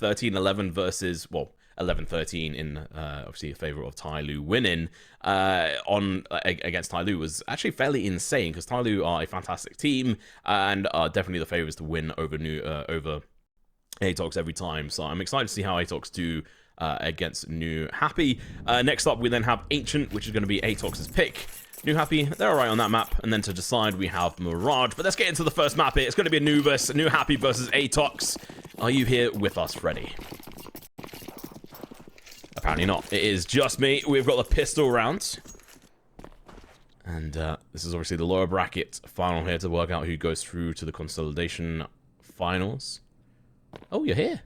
13-11 versus, well, 11-13 in obviously in favor of Tyloo winning against Tyloo was actually fairly insane, because Tyloo are a fantastic team and are definitely the favorites to win over ATOX every time. So I'm excited to see how ATOX do against Newhappy. Next up, we then have Ancient, which is going to be ATOX's pick. Newhappy, they're alright on that map. And then to decide, we have Mirage. But let's get into the first map here. It's going to be Anubis, Newhappy versus ATOX. Are you here with us, Freddy? Apparently not. It is just me. We've got the pistol rounds. And this is obviously the lower bracket final here to work out who goes through to the consolidation finals. Oh, you're here.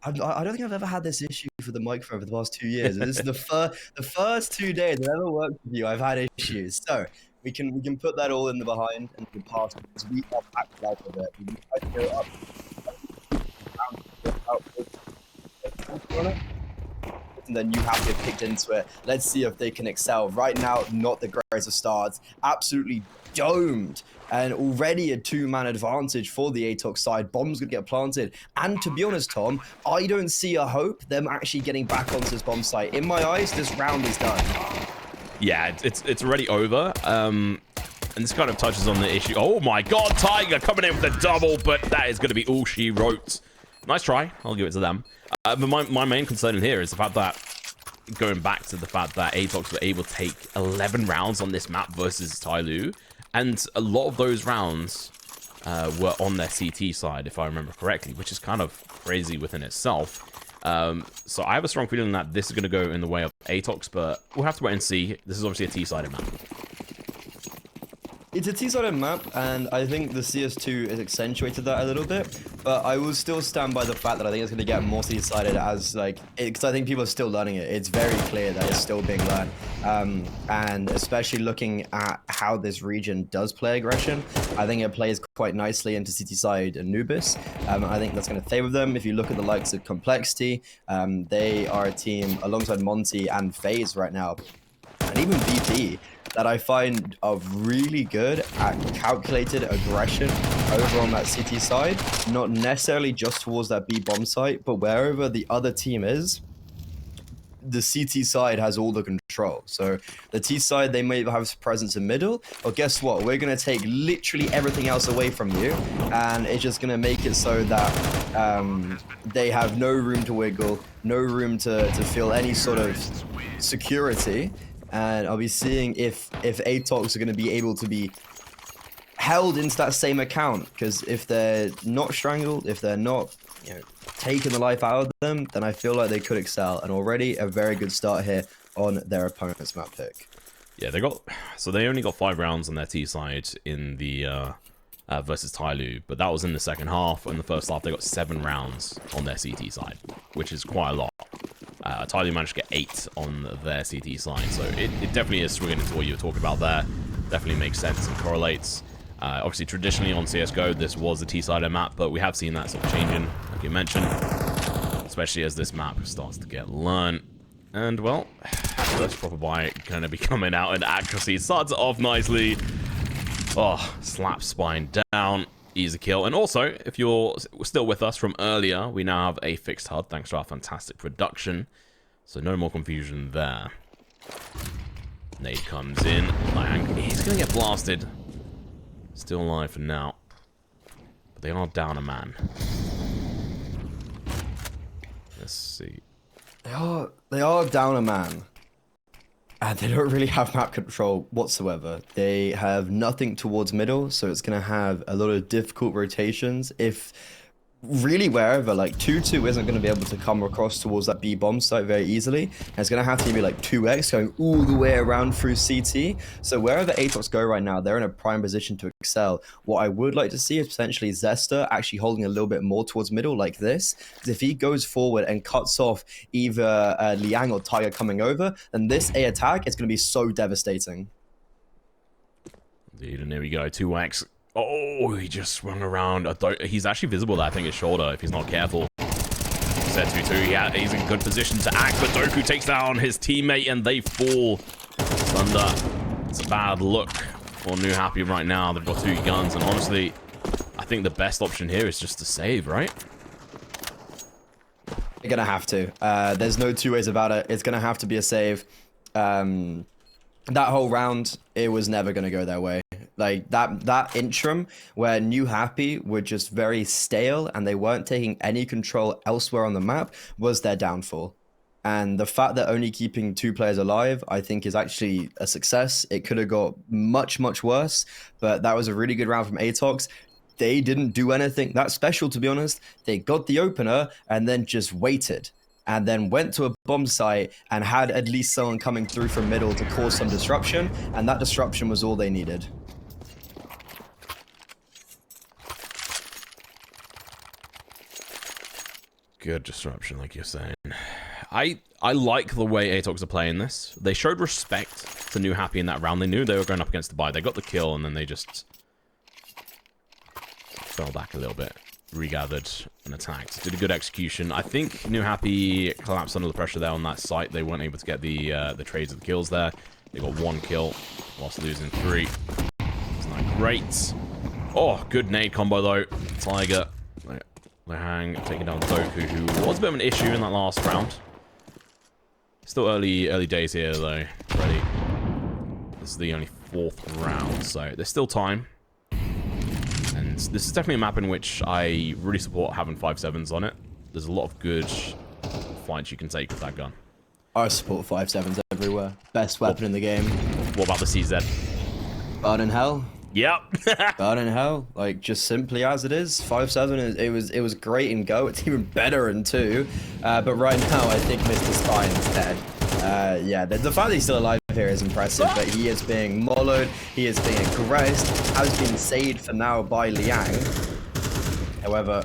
I don't think I've ever had this issue for the microphone for the past 2 years. This is the first 2 days I've ever worked with you. I've had issues. So we can put that all in the behind and we can pass, because we are packed out of it. We try to go up. And then Newhappy have kicked into it. Let's see if they can excel. Right now, not the greatest of starts. Absolutely domed. And already a 2-man advantage for the ATOX side. Bombs gonna get planted. And to be honest, Tom, I don't see a hope them actually getting back onto this bomb site. In my eyes, this round is done. Yeah, it's already over. And this kind of touches on the issue. Oh my god, Tiger coming in with a double, but that is going to be all she wrote. Nice try. I'll give it to them. But my main concern in here is the fact that, going back to the fact that ATOX were able to take 11 rounds on this map versus Tyloo, and a lot of those rounds were on their CT side, if I remember correctly, which is kind of crazy within itself. So I have a strong feeling that this is going to go in the way of ATOX, but we'll have to wait and see. This is obviously a T-sided map. It's a T-sided map, and I think the CS2 has accentuated that a little bit, but I will still stand by the fact that I think it's going to get more T-sided as, like, because I think people are still learning it. It's very clear that it's still being learned, and especially looking at how this region does play aggression, I think it plays quite nicely into CT side Anubis. I think that's going to favor them. If you look at the likes of Complexity, they are a team alongside Monty and FaZe right now, and even VP, that I find are really good at calculated aggression over on that CT side, not necessarily just towards that B bomb site, but wherever the other team is, the CT side has all the control. So the T side, they may have presence in middle, but guess what? We're going to take literally everything else away from you, and it's just going to make it so that they have no room to wiggle, no room to feel any sort of security. And I'll be seeing if ATOX are going to be able to be held into that same account, because if they're not strangled, if they're not, you know, taking the life out of them, then I feel like they could excel. And already a very good start here on their opponent's map pick. Yeah, they only got 5 rounds on their T side in the versus Tyloo, but that was in the second half. In the first half, they got 7 rounds on their CT side, which is quite a lot. Tyloo managed to get 8 on their CT side, so it definitely is swinging into what you were talking about there. Definitely makes sense and correlates. Obviously, traditionally on CSGO, this was a T-sided map, but we have seen that sort of changing, like you mentioned, especially as this map starts to get learned. And, well, first proper buy going to be coming out, and accuracy starts it off nicely. Oh, slap spine down. Easy kill. And also, if you're still with us from earlier, we now have a fixed HUD thanks to our fantastic production. So no more confusion there. Nade comes in. He's going to get blasted. Still alive for now. But they are down a man. Let's see. They are down a man. And they don't really have map control whatsoever. They have nothing towards middle, so it's going to have a lot of difficult rotations. If really wherever, like 2-2 isn't going to be able to come across towards that B bomb site very easily. And it's going to have to be like 2x going all the way around through CT. So wherever ATOX go right now, they're in a prime position to excel. What I would like to see is potentially Zesta actually holding a little bit more towards middle like this. Because if he goes forward and cuts off either Liang or Tiger coming over, then this A attack is going to be so devastating. Indeed, and there we go, 2x. Oh, he just swung around. He's actually visible there, I think, his shoulder, if he's not careful. Set 2-2. Yeah, he's in good position to act, but Doku takes down his teammate, and they fall. Thunder. It's a bad look for Newhappy right now. They've got 2 guns, and honestly, I think the best option here is just to save, right? They're gonna have to. There's no two ways about it. It's gonna have to be a save. That whole round, it was never gonna go their way. Like that interim where Newhappy were just very stale and they weren't taking any control elsewhere on the map was their downfall. And the fact that only keeping 2 players alive, I think, is actually a success. It could have got much, much worse, but that was a really good round from ATOX. They didn't do anything that special, to be honest. They got the opener and then just waited. And then went to a bomb site and had at least someone coming through from middle to cause some disruption. And that disruption was all they needed. Good disruption, like you're saying. I like the way ATOX are playing this. They showed respect to Newhappy in that round. They knew they were going up against the buy. They got the kill, and then they just fell back a little bit, regathered, and attacked. Did a good execution. I think Newhappy collapsed under the pressure there on that site. They weren't able to get the trades of the kills there. They got 1 kill, whilst losing 3. It's not great. Oh, good nade combo, though. Tiger. Hang taking down Doku, who was a bit of an issue in that last round. Still early days here, though. Ready. This is the only 4th round, so there's still time. And this is definitely a map in which I really support having 5.7s on it. There's a lot of good fights you can take with that gun. I support 5.7s everywhere. Best weapon in the game. What about the CZ? Burn in hell. Yep. Burn in hell. Like, just simply as it is. 5.7 it was great in Go. It's even better in 2. But right now, I think Mr. Spine is dead. Yeah, the fact that he's still alive here is impressive, but he is being mollowed, he is being aggressed, has been saved for now by Liang. However,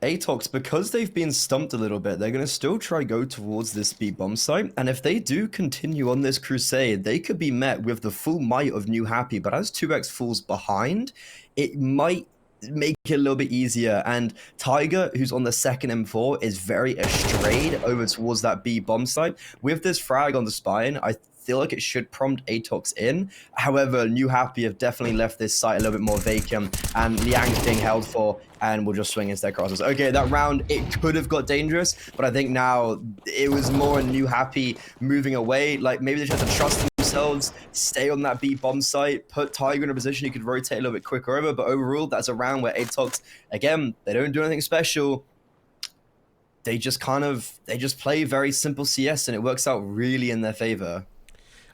ATOX, because they've been stumped a little bit, they're going to still try go towards this B bomb site, and if they do continue on this crusade, they could be met with the full might of Newhappy, but as 2x falls behind, it might make it a little bit easier. And Tiger, who's on the 2nd M4, is very astrayed over towards that B bomb site. With this frag on the spine, I feel like it should prompt ATOX in. However, Newhappy have definitely left this site a little bit more vacant, and Liang's being held for, and will just swing into their crosses. Okay, that round, it could have got dangerous, but I think now it was more Newhappy moving away. Like, maybe they just had to trust themselves, stay on that B bomb site, put Tiger in a position he could rotate a little bit quicker over, but overall, that's a round where ATOX, again, they don't do anything special. They just play very simple CS, and it works out really in their favor.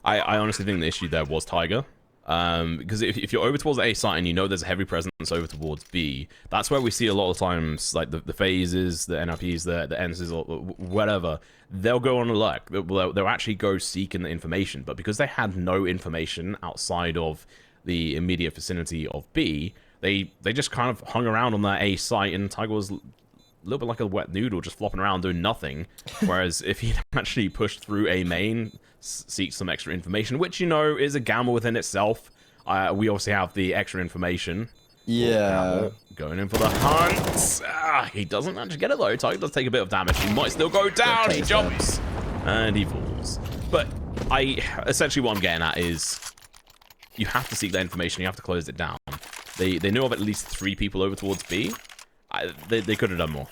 I honestly think the issue there was Tiger. Because if you're over towards the A site and you know there's a heavy presence over towards B, that's where we see a lot of times, like the phases, the NRPs, the NSs, or whatever, they'll go on alert. They'll actually go seeking the information. But because they had no information outside of the immediate vicinity of B, they just kind of hung around on that A site, and Tiger was a little bit like a wet noodle, just flopping around doing nothing. Whereas if he actually pushed through A main, seek some extra information, which, you know, is a gamble within itself. We obviously have the extra information. Yeah. Going in for the hunt. He doesn't actually get it, though. Tiger does take a bit of damage. He might still go down. He jumps. And he falls. But essentially what I'm getting at is you have to seek that information. You have to close it down. They knew of at least 3 people over towards B. They could have done more.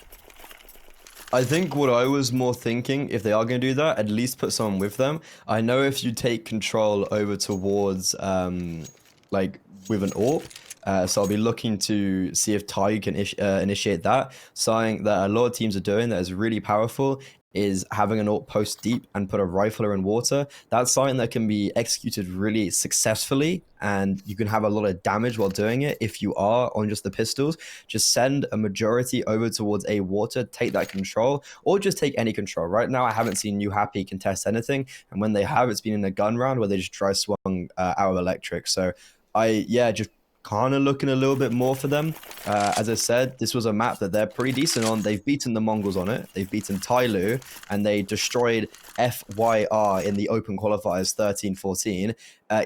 I think what I was more thinking, if they are going to do that, at least put someone with them. I know if you take control over towards, like, with an AWP, so I'll be looking to see if Tiger can initiate that. Something that a lot of teams are doing that is really powerful is having an AWP post deep and put a rifler in water. That's something that can be executed really successfully, and you can have a lot of damage while doing it. If you are on just the pistols, just send a majority over towards a water, take that control, or just take any control. Right now, I haven't seen Newhappy contest anything, and when they have, it's been in a gun round where they just dry swung out of electric. So just kind of looking a little bit more for them. As I said, this was a map that they're pretty decent on. They've beaten the Mongols on it. They've beaten Tyloo, and they destroyed FYR in the open qualifiers 13-14.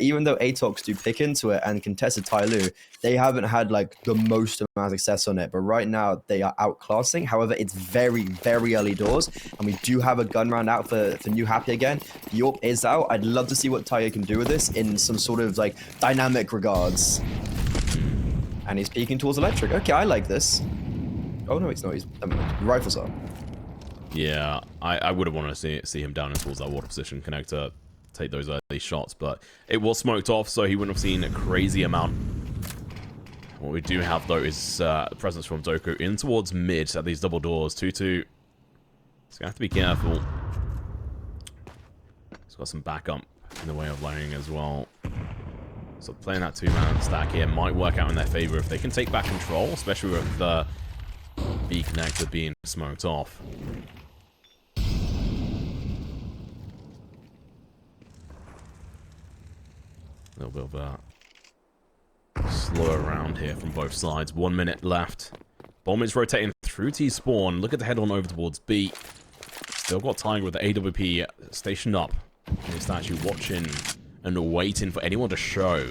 Even though ATOX do pick into it and contested Tyloo, they haven't had like the most amount of success on it. But right now they are outclassing. However, it's very, very early doors, and we do have a gun round out for Newhappy again. York is out. I'd love to see what Tiger can do with this in some sort of like dynamic regards. And he's peeking towards electric. Okay, I like this. Oh no, he's not. He's rifles up. Yeah, I would have wanted to see him down towards that water position connector, take those early shots, but it was smoked off, so he wouldn't have seen a crazy amount. What we do have though is presence from Doku in towards mid at these double doors. 2-2. He's gonna have to be careful. He's got some backup in the way of laying as well. So playing that two-man stack here might work out in their favor if they can take back control, especially with the B connector being smoked off. A little bit of a slow around here from both sides. 1 minute left. Bomb is rotating through T-spawn. Look at the head on over towards B. Still got Tiger with the AWP stationed up. He's actually watching and waiting for anyone to show.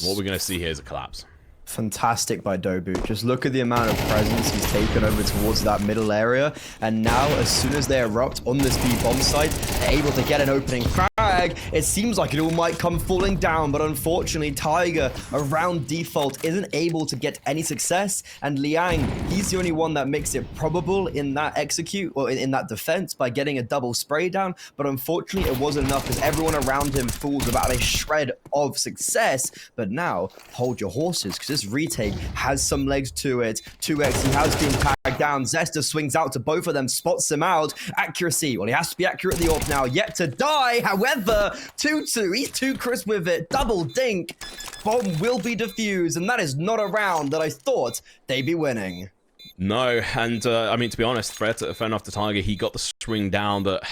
What we're going to see here is a collapse. Fantastic by Dobu. Just look at the amount of presence he's taken over towards that middle area. And now, as soon as they erupt on this B bomb site, they're able to get an opening frag. It seems like it all might come falling down, but unfortunately, Tiger, around default, isn't able to get any success. And Liang, he's the only one that makes it probable in that execute, or in that defense, by getting a double spray down. But unfortunately, it wasn't enough because everyone around him falls without a shred of success. But now, hold your horses, because this retake has some legs to it. 2x, he has been tagged down. Zesta swings out to both of them, spots him out. Accuracy, well, he has to be accurate at the AWP now, yet to die. However, 2-2, he's too crisp with it. Double dink. Bomb will be defused, and that is not a round that I thought they'd be winning. No, and I mean, to be honest, fair enough to Tiger, he got the swing down that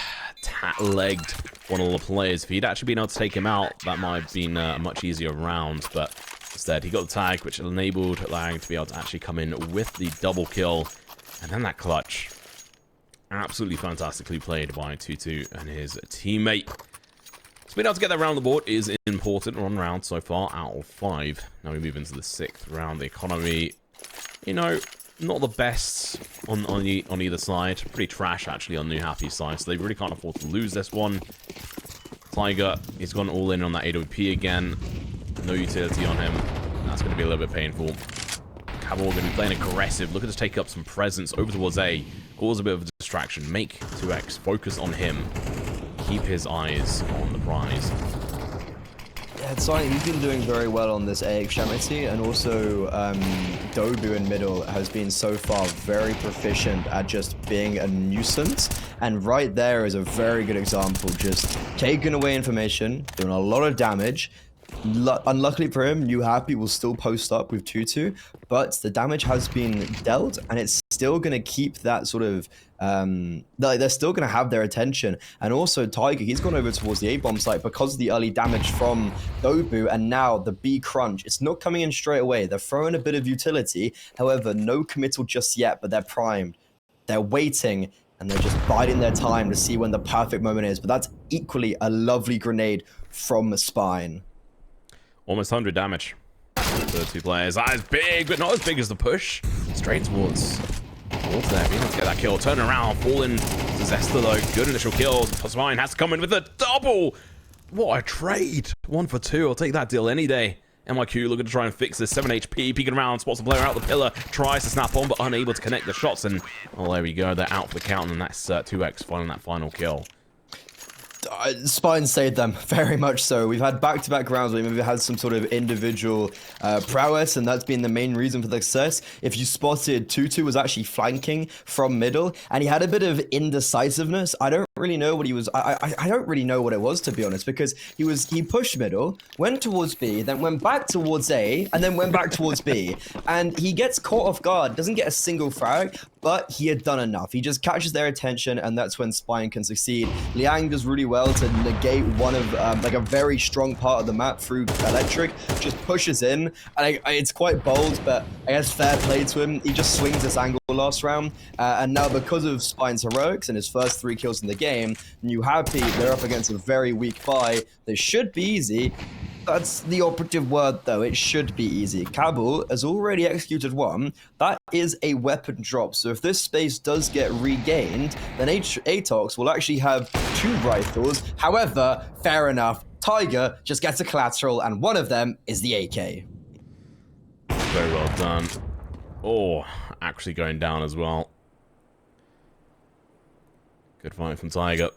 legged one of the players. If he'd actually been able to take him out, that might have been a much easier round, but instead, he got the tag, which enabled Lang to be able to actually come in with the double kill. And then that clutch. Absolutely fantastically played by 2-2 and his teammate. So being able to get that round the board is important. 1 round so far out of 5. Now we move into the 6th round. The economy, you know, not the best on either side. Pretty trash, actually, on Newhappy's side. So they really can't afford to lose this one. Tiger, he's gone all in on that AWP again. No utility on him. That's going to be a little bit painful. Cabal going to be playing aggressive. Looking to take up some presence over towards A. Cause a bit of a distraction. Make 2x focus on him. Keep his eyes on the prize. Yeah, it's like he's been doing very well on this A extremity, and also Dobu in middle has been so far very proficient at just being a nuisance. And right there is a very good example. Just taking away information, doing a lot of damage. Unluckily for him, Newhappy will still post up with 2-2, but the damage has been dealt, and it's still going to keep that sort of they're still going to have their attention. And also Tiger, he's gone over towards the A-bomb site because of the early damage from Dobu, and now the B crunch, it's not coming in straight away. They're throwing a bit of utility, however, no committal just yet, but they're primed, they're waiting, and they're just biding their time to see when the perfect moment is. But that's equally a lovely grenade from Spine. Almost 100 damage to the 2 players. That is big, but not as big as the push. Straight towards there. Being able to get that kill. Turn around. Fall in to Zesta, though. Good initial kills. Spine has to come in with a double. What a trade. 1 for 2. I'll take that deal any day. MIQ looking to try and fix this. 7 HP. Peeking around. Spots the player out the pillar. Tries to snap on, but unable to connect the shots. And, well, there we go. They're out for the count. And that's 2x finding that final kill. Spine saved them, very much so. We've had back-to-back rounds where we've had some sort of individual prowess, and that's been the main reason for the success. If you spotted, 2-2 was actually flanking from middle, and he had a bit of indecisiveness. I don't really know what he was. I don't really know what it was, to be honest, because he pushed middle, went towards B, then went back towards A, and then went back towards B, and he gets caught off guard, doesn't get a single frag, but he had done enough. He just catches their attention, and that's when Spine can succeed. Liang does really well to negate one of like a very strong part of the map through Electric, just pushes in, and it's quite bold, but I guess fair play to him. He just swings this angle last round, and now because of Spine's heroics and his first 3 kills in the game, Newhappy, they're up against a very weak buy. They should be easy. That's the operative word, though. It should be easy. Kabul has already executed one. That is a weapon drop. So if this space does get regained, then ATOX will actually have 2 rifles. However, fair enough. Tiger just gets a collateral, and one of them is the AK. Very well done. Oh, actually going down as well. Good fight from Tiger.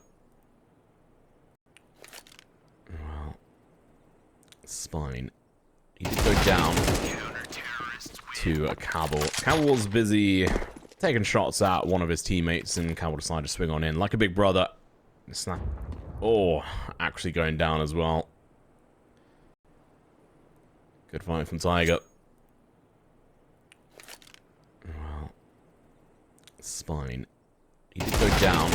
Well, Spine. He did go down to Kabul. Kabul was busy taking shots at one of his teammates, and Kabul decided to swing on in like a big brother. Snap. Oh, actually going down as well. Good fight from Tiger. Well, Spine. He did go down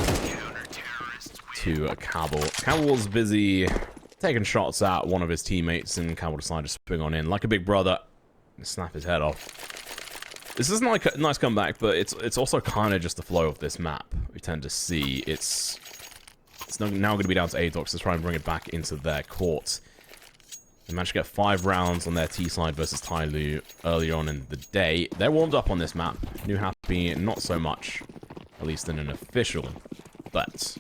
to Kabul. Kabul was busy taking shots at one of his teammates, and Kabul decided to swing on in like a big brother and snap his head off. This isn't like a nice comeback, but it's also kind of just the flow of this map. We tend to see it's now going to be down to ATOX to try and bring it back into their court. They managed to get 5 rounds on their T side versus Tyloo earlier on in the day. They're warmed up on this map. Newhappy, not so much, at least in an official. But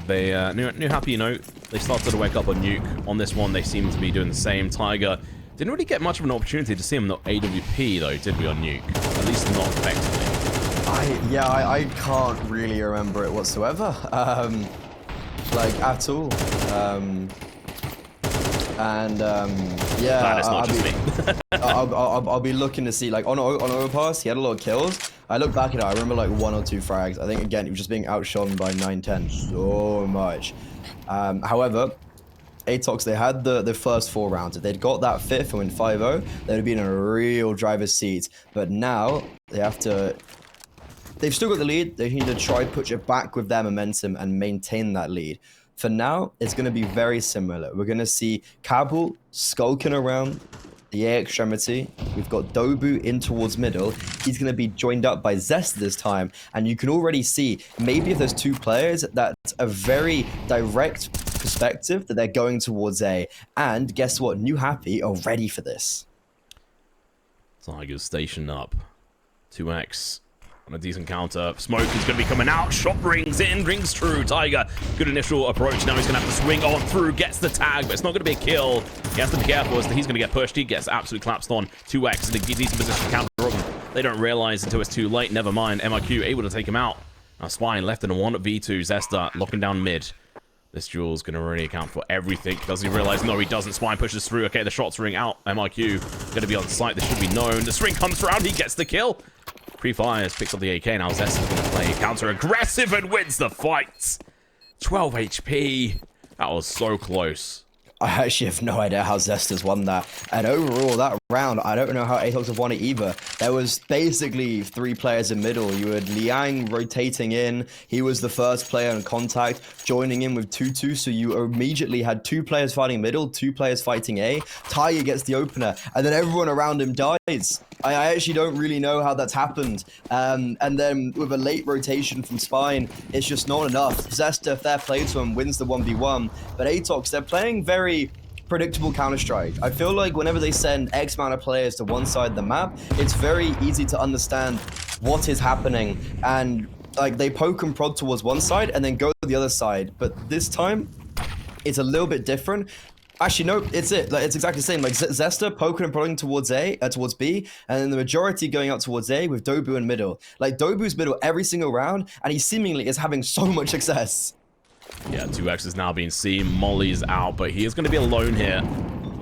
they, Newhappy, you know, they started to wake up on Nuke. On this one, they seem to be doing the same. Tiger didn't really get much of an opportunity to see him on AWP, though, did we, on Nuke? At least not effectively. I can't really remember it whatsoever. Like, at all. Yeah, it's not just me. I'll be looking to see, like, on Overpass, he had a lot of kills. I look back at it, I remember like 1 or 2 frags. I think, again, he was just being outshone by 9-10 so much. However, ATOX, they had the first 4 rounds. If they'd got that 5th and went 5-0, they'd have been in a real driver's seat. But now, they have to... They've still got the lead. They need to try push it back with their momentum and maintain that lead. For now, it's going to be very similar. We're going to see Kabul skulking around the A extremity. We've got Dobu in towards middle. He's going to be joined up by Zesta this time. And you can already see, maybe if there's 2 players, that's a very direct perspective that they're going towards A. And guess what? Newhappy are ready for this. Tiger's stationed up. 2x. On a decent counter. Smoke is going to be coming out. Shot rings in. Rings true. Tiger, good initial approach. Now he's going to have to swing on through. Gets the tag, but it's not going to be a kill. He has to be careful as he's going to get pushed. He gets absolutely collapsed on. 2x in a decent position to counter him. They don't realize until it's too late. Never mind. MIQ able to take him out. Now Spine left in a 1v2. Zesta locking down mid. This duel's going to really account for everything. Does he realize? No, he doesn't. Spine pushes through. Okay, the shots ring out. MIQ going to be on site. This should be known. The swing comes around. He gets the kill. Pre-fires, picks up the AK. Now Zesta's going to play counter-aggressive and wins the fight. 12 HP. That was so close. I actually have no idea how Zesta's won that. And overall, that round, I don't know how ATOX have won it either. There was basically 3 players in middle. You had Liang rotating in. He was the first player in contact, joining in with 2-2. So you immediately had 2 players fighting middle, 2 players fighting A. Tiger gets the opener, and then everyone around him dies. I actually don't really know how that's happened. And then with a late rotation from Spine, it's just not enough. Zesta, fair play to him, wins the 1v1. But ATOX, they're playing very predictable Counter-Strike. I feel like whenever they send X amount of players to one side of the map, it's very easy to understand what is happening. And like they poke and prod towards one side and then go to the other side. But this time, it's a little bit different. Actually, no, it's exactly the same. Like Zesta poking and prodding towards towards B, and then the majority going out towards A with Dobu in middle. Like Dobu's middle every single round, and he seemingly is having so much success. Yeah, 2x is now being seen. Molly's out, but he is going to be alone here.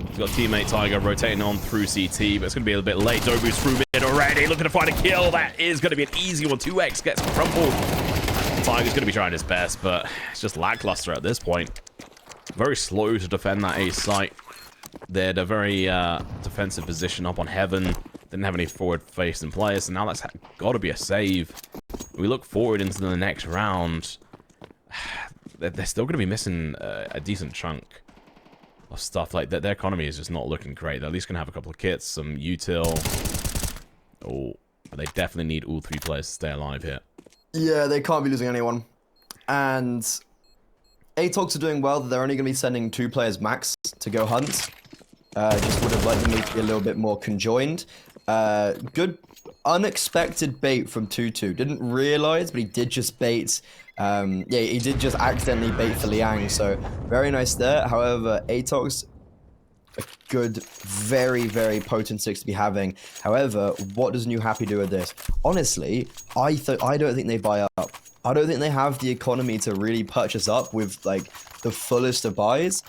He's got teammate Tiger rotating on through CT, but it's going to be a little bit late. Dobu's through mid already, looking to find a kill. That is going to be an easy one. 2x gets crumpled. Tiger's going to be trying his best, but it's just lackluster at this point. Very slow to defend that A site. They're at a very defensive position up on Heaven. Didn't have any forward-facing players, so now that's got to be a save. We look forward into the next round. They're still going to be missing a decent chunk of stuff. Like, their economy is just not looking great. They're at least going to have a couple of kits, some util. Oh, but they definitely need all 3 players to stay alive here. Yeah, they can't be losing anyone. And ATOX are doing well. They're only going to be sending 2 players max to go hunt. Just would have liked them to be a little bit more conjoined. Good unexpected bait from Tutu. Didn't realize, but he did just bait. Yeah, he did just accidentally bait for Liang, so very nice there. However, ATOX, a good, very, very potent 6 to be having. However, what does Newhappy do with this? Honestly, I don't think they buy up. I don't think they have the economy to really purchase up with, like, the fullest of buys.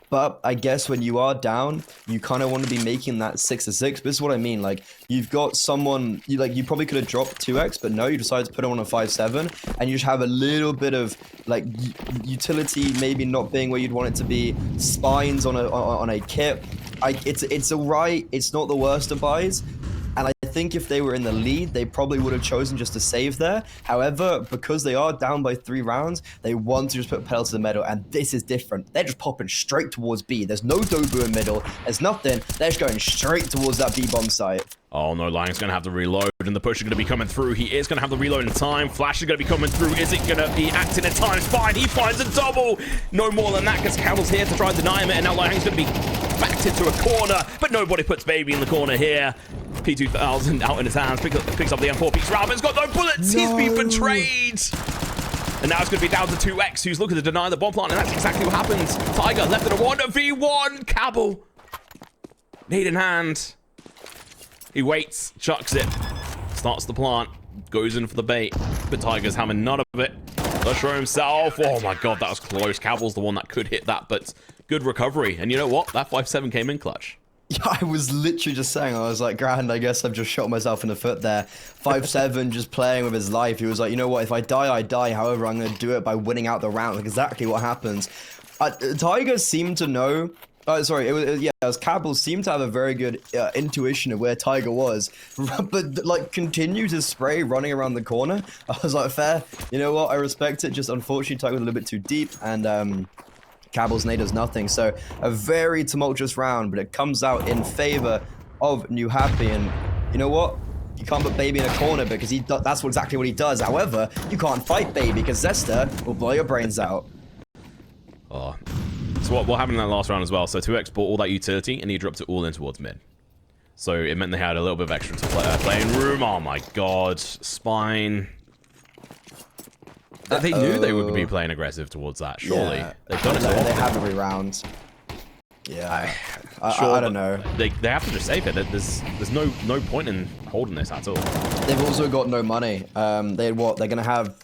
But I guess when you are down, you kind of want to be making that 6-6. But this is what I mean. Like, you've got someone, you probably could have dropped 2x, but no, you decided to put him on a 5-7. And you just have a little bit of, like, utility maybe not being where you'd want it to be. Spines on a kit. It's alright. It's not the worst of buys. And I think if they were in the lead, they probably would have chosen just to save there. However, because they are down by 3 rounds, they want to just put pedal to the metal, and this is different. They're just popping straight towards B. There's no Dobu in middle. There's nothing. They're just going straight towards that B bomb site. Oh no, Liang's going to have to reload, and the push is going to be coming through. He is going to have the reload in time. Flash is going to be coming through. Is it going to be acting in time? It's fine. He finds a double. No more than that, because Campbell's here to try and deny him it, and now Liang's going to be backed into a corner, but nobody puts Baby in the corner here. P2000 out in his hands, picks up the M4, peeks around, but he's got no bullets. No. He's been betrayed. And now it's going to be down to 2x, who's looking to deny the bomb plant, and that's exactly what happens. Tiger left in a 1v1. Cabell, nade in hand. He waits, chucks it, starts the plant, goes in for the bait, but Tiger's having none of it. Does show himself. Oh my god, that was close. Cabell's the one that could hit that, but good recovery. And you know what? That 5-7 came in clutch. Yeah, I was literally just saying, I was like, grand, I guess I've just shot myself in the foot there. 5-7, just playing with his life. He was like, you know what, if I die, I die. However, I'm going to do it by winning out the round. Like, exactly what happens. Tiger seemed to know... sorry, it was Cabell seemed to have a very good intuition of where Tiger was. But, like, continued to spray running around the corner. I was like, fair. You know what, I respect it. Just, unfortunately, Tiger was a little bit too deep. And, Cabell's nade does nothing, so a very tumultuous round, but it comes out in favor of Newhappy, and you know what? You can't put Baby in a corner because that's exactly what he does. However, you can't fight Baby because Zesta will blow your brains out. Oh. So what happened in that last round as well? So 2x bought all that utility and he dropped it all in towards mid. So it meant they had a little bit of extra to playing room. Oh my god. Spine. They knew they would be playing aggressive towards that, surely. Yeah. They've done it so often. They have every round. Yeah. I don't know. They have to just save it. There's no point in holding this at all. They've also got no money. They're going to have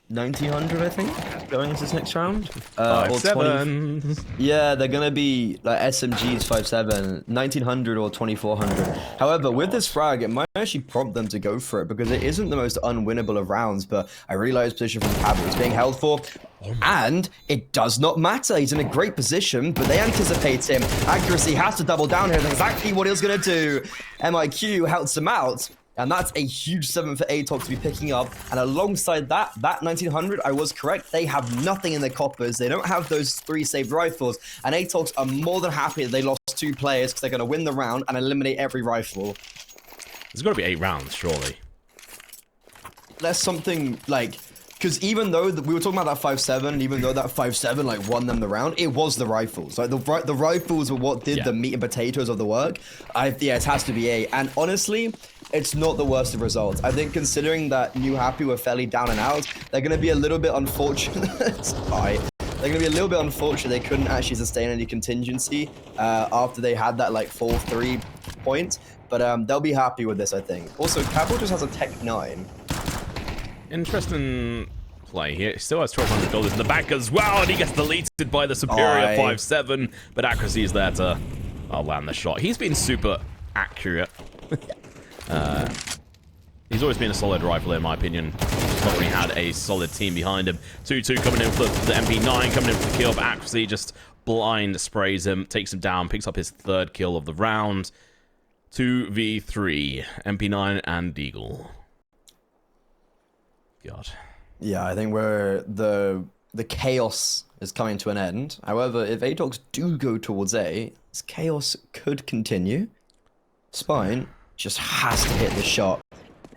1900, I think, going into this next round. 5-7. Yeah, they're gonna be like SMGs 5-7, 1900 or 2400. However, with this frag, it might actually prompt them to go for it because it isn't the most unwinnable of rounds. But I really like his position from Cabell. He's being held for, and it does not matter. He's in a great position, but they anticipate him. Accuracy has to double down here. That's exactly what he was gonna do. MIQ helps him out. And that's a huge 7 for ATOX to be picking up. And alongside that 1900, I was correct. They have nothing in their coppers. They don't have those 3 saved rifles. And ATOX are more than happy that they lost 2 players because they're going to win the round and eliminate every rifle. There's got to be 8 rounds, surely. There's something like... Because even though we were talking about that 5-7, and even though that 5-7 like won them the round, it was the rifles. Like the rifles were what did the meat and potatoes of the work. Yeah, it has to be 8. And honestly, it's not the worst of results. I think considering that Newhappy were fairly down and out, they're going to be a little bit unfortunate. They're going to be a little bit unfortunate they couldn't actually sustain any contingency after they had that like 4-3 point. But they'll be happy with this, I think. Also, Cabell just has a Tech 9. Interesting play here. He still has $1,200 in the bank as well, and he gets deleted by the superior 5-7. But accuracy is there to land the shot. He's been super accurate. He's always been a solid rifler, in my opinion. He's not really had a solid team behind him. 2-2 coming in for the MP9, coming in for the kill, but accuracy just blind sprays him, takes him down, picks up his 3rd kill of the round. 2v3, MP9 and Deagle. God. Yeah, I think the chaos is coming to an end. However, if ATOX do go towards A, this chaos could continue. Spine just has to hit the shot,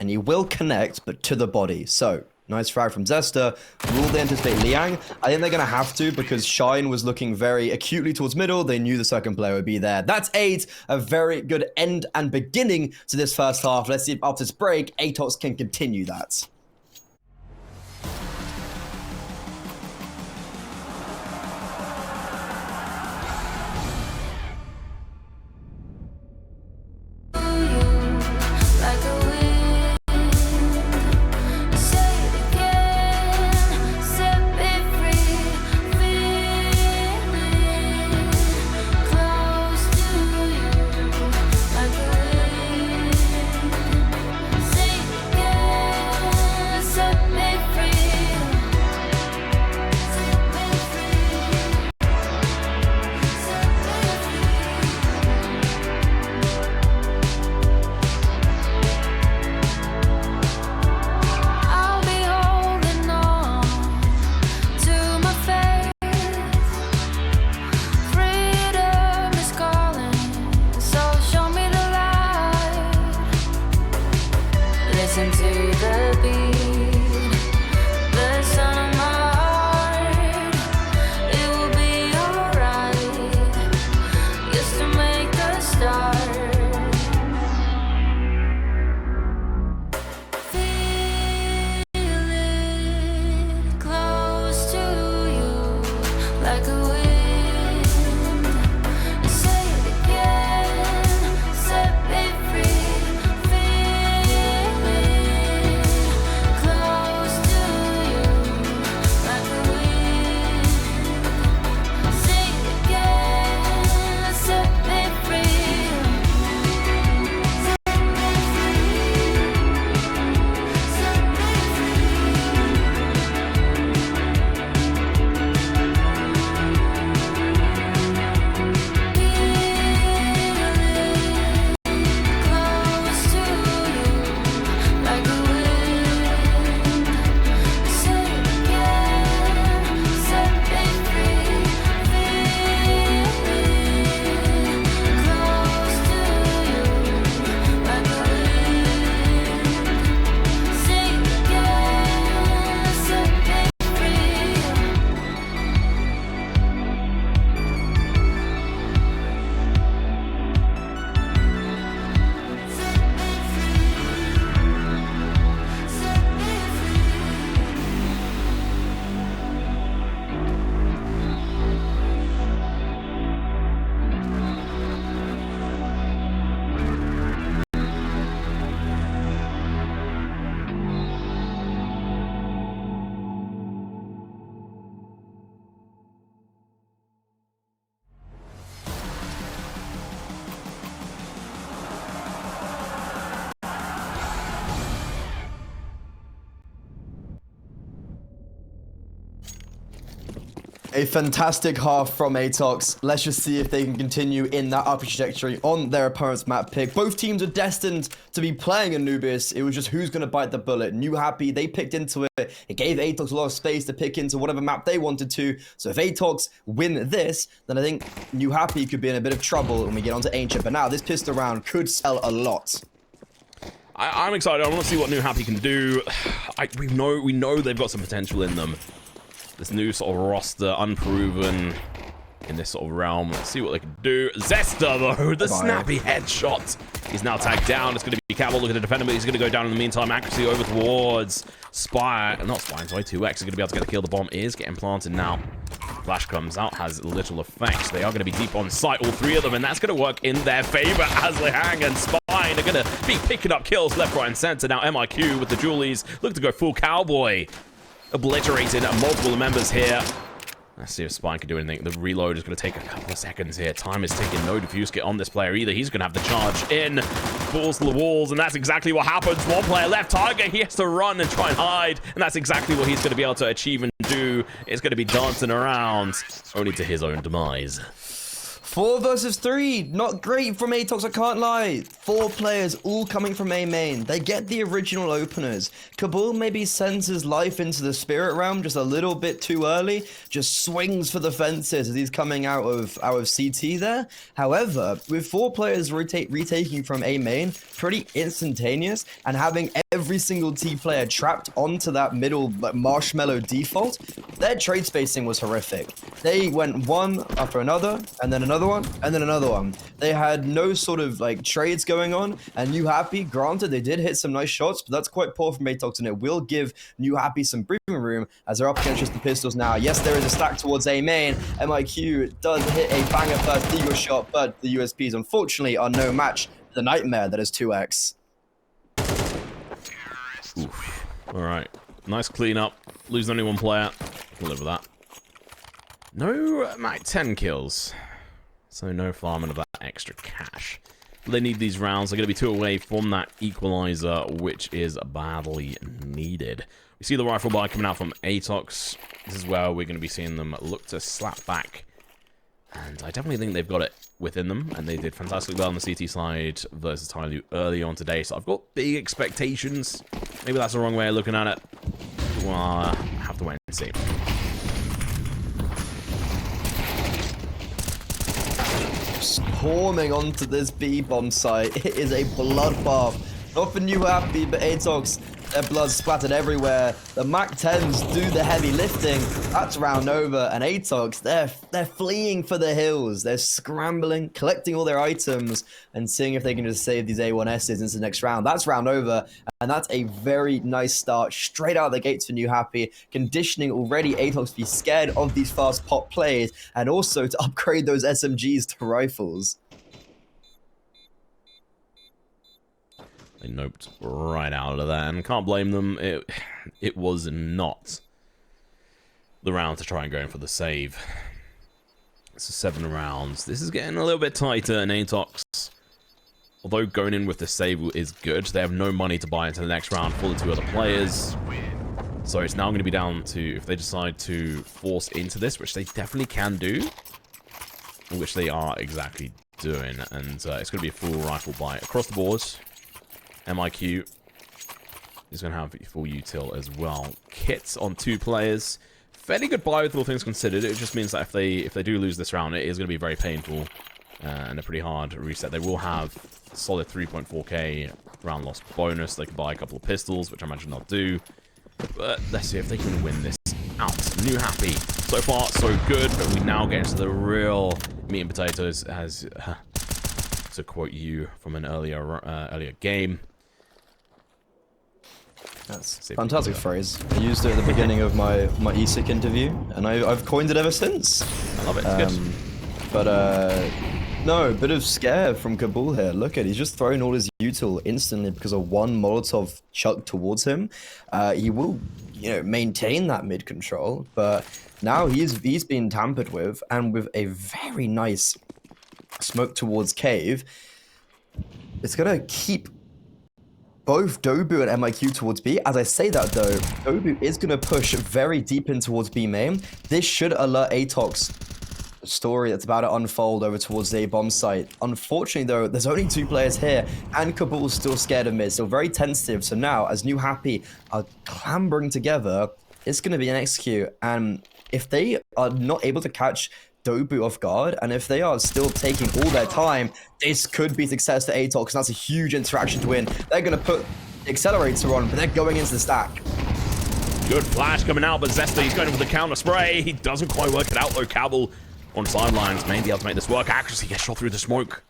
and he will connect, but to the body. So, nice frag from Zesta. Will they anticipate Liang? I think they're going to have to, because Shine was looking very acutely towards middle. They knew the second player would be there. That's AIDS, a very good end and beginning to this first half. Let's see if after this break, ATOX can continue that. A fantastic half from ATOX. Let's just see if they can continue in that upper trajectory on their opponent's map pick. Both teams are destined to be playing Anubis. It was just who's going to bite the bullet. Newhappy, they picked into it. It gave ATOX a lot of space to pick into whatever map they wanted to. So if ATOX win this, then I think Newhappy could be in a bit of trouble when we get onto Ancient. But now this pistol round could sell a lot. I'm excited. I want to see what Newhappy can do. We know they've got some potential in them. This new sort of roster, unproven in this sort of realm. Let's see what they can do. Zesta, though, the snappy headshot. He's now tagged down. It's going to be Cabal looking to defend him, but he's going to go down in the meantime. Accuracy over towards Spire. Not Spire, sorry, 2X is going to be able to get the kill. The bomb is getting planted now. Flash comes out, has little effect. They are going to be deep on site, all three of them, and that's going to work in their favor as Lihang and Spine are going to be picking up kills left, right, and center. Now MIQ with the Julies look to go full cowboy. Obliterated multiple members here. Let's see if Spine can do anything. The reload is going to take a couple of seconds here. Time is ticking. No diffuse kit on this player either. He's going to have the charge in. Falls to the walls, and that's exactly what happens. One player left. Tiger, he has to run and try and hide, and that's exactly what he's going to be able to achieve and do. It's going to be dancing around, only to his own demise. 4 versus 3, not great from ATOX, I can't lie. 4 players, all coming from A main. They get the original openers. Kabul maybe sends his life into the spirit realm just a little bit too early, just swings for the fences as he's coming out of CT there. However, with 4 players retaking from A main, pretty instantaneous, and having every single T player trapped onto that middle marshmallow default, their trade spacing was horrific. They went one after another, and then another one, and then another one. They had no sort of like trades going on, and Newhappy, granted, they did hit some nice shots, but that's quite poor from ATOX, and it will give Newhappy some breathing room as they're up against just the pistols now. Yes, there is a stack towards A main. MIQ does hit a banger first eagle shot, but the USPs unfortunately are no match. The nightmare that is 2x. Oof. All right, nice cleanup. Losing only 1 player. We'll live with that. No Mac 10 kills. So no farming of that extra cash. They need these rounds. They're going to be 2 away from that equalizer, which is badly needed. We see the rifle buy coming out from ATOX. This is where we're going to be seeing them look to slap back. And I definitely think they've got it within them. And they did fantastically well on the CT side versus Tyloo early on today. So I've got big expectations. Maybe that's the wrong way of looking at it. We'll have to wait and see. Swarming onto this B-bomb site. It is a bloodbath. Not for Newhappy, but ATOX, their blood splattered everywhere. The Mac 10s do the heavy lifting. That's round over. And ATOX, they're fleeing for the hills. They're scrambling, collecting all their items, and seeing if they can just save these A1Ss into the next round. That's round over. And that's a very nice start straight out of the gates for Newhappy, conditioning already ATOX to be scared of these fast pop plays, and also to upgrade those SMGs to rifles. They noped right out of that, and can't blame them. It was not the round to try and go in for the save. It's 7 rounds. This is getting a little bit tighter, and ATOX, although going in with the save is good, they have no money to buy into the next round for the 2 other players. So it's now going to be down to if they decide to force into this, which they definitely can do, which they are exactly doing. And it's going to be a full rifle buy across the board. MIQ is going to have full util as well. Kits on 2 players. Fairly good buy with all things considered. It just means that if they do lose this round, it is going to be very painful and a pretty hard reset. They will have solid 3.4k round loss bonus. They can buy a couple of pistols, which I imagine they'll do. But let's see if they can win this out. Newhappy. So far, so good. But we now get into the real meat and potatoes, as to quote you from an earlier game. That's a fantastic phrase. I used it at the beginning of my ESIC interview, and I've coined it ever since. I love it. It's good. But no, a bit of scare from Kabul here. Look at, he's just throwing all his util instantly because of 1 Molotov chucked towards him. He will, maintain that mid control, but now he's been tampered with, and with a very nice smoke towards cave. It's gonna keep both Dobu and MIQ towards B. As I say that though, Dobu is going to push very deep in towards B main. This should alert ATOX story that's about to unfold over towards the bomb site. Unfortunately though, there's only 2 players here, and Kabul's still scared of mid, still very tentative. So now, as Newhappy are clambering together, it's going to be an execute. And if they are not able to catch Dobu off guard, and if they are still taking all their time, this could be success for ATOX, because that's a huge interaction to win. They're going to put the accelerator on, but they're going into the stack. Good flash coming out, but Zesta, he's going for the counter spray. He doesn't quite work it out though. Cabal on sidelines may be able to make this work. Accuracy gets shot through the smoke.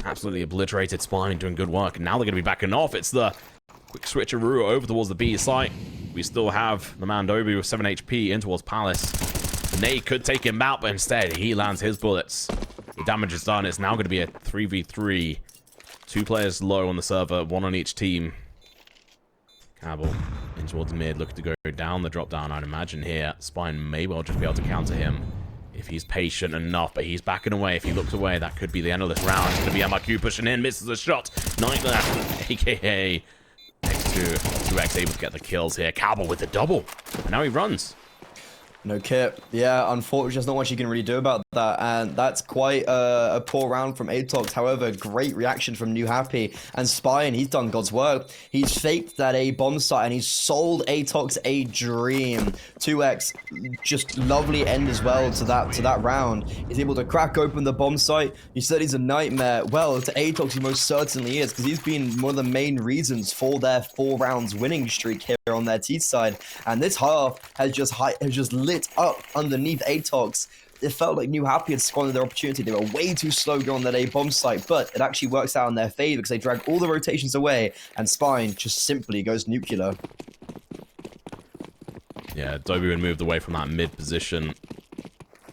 Absolutely obliterated. Spine doing good work. And now they're going to be backing off. It's the quick switcheroo over towards the B site. We still have the man Dobu with 7 HP in towards Palace. Nate could take him out, but instead he lands his bullets. The damage is done. It's now going to be a 3v3. 2 players low on the server, 1 on each team. Cabal In towards mid, looking to go down the drop down, I'd imagine here. Spine may well just be able to counter him if he's patient enough, but he's backing away. If he looks away, that could be the end of this round. It's going to be MRQ pushing in, misses a shot. Nightmare, aka X2X able to get the kills here. Cabal with the double, and now he runs. No kit. Yeah, unfortunately, there's not much you can really do about that, and that's quite a poor round from ATOX. However, great reaction from Newhappy and Spine. He's done God's work. He's faked that A bomb site, and he's sold ATOX a dream. 2X, just lovely end as well to that round. He's able to crack open the bomb site. You said he's a nightmare. Well, to ATOX, he most certainly is, because he's been one of the main reasons for their 4 rounds winning streak here on their T side. And this half has just lit up underneath ATOX. It felt like Newhappy had squandered their opportunity. They were way too slow going on that A bomb site, but it actually works out in their favor because they drag all the rotations away, and Spine just simply goes nuclear. Yeah, Dobby had moved away from that mid position,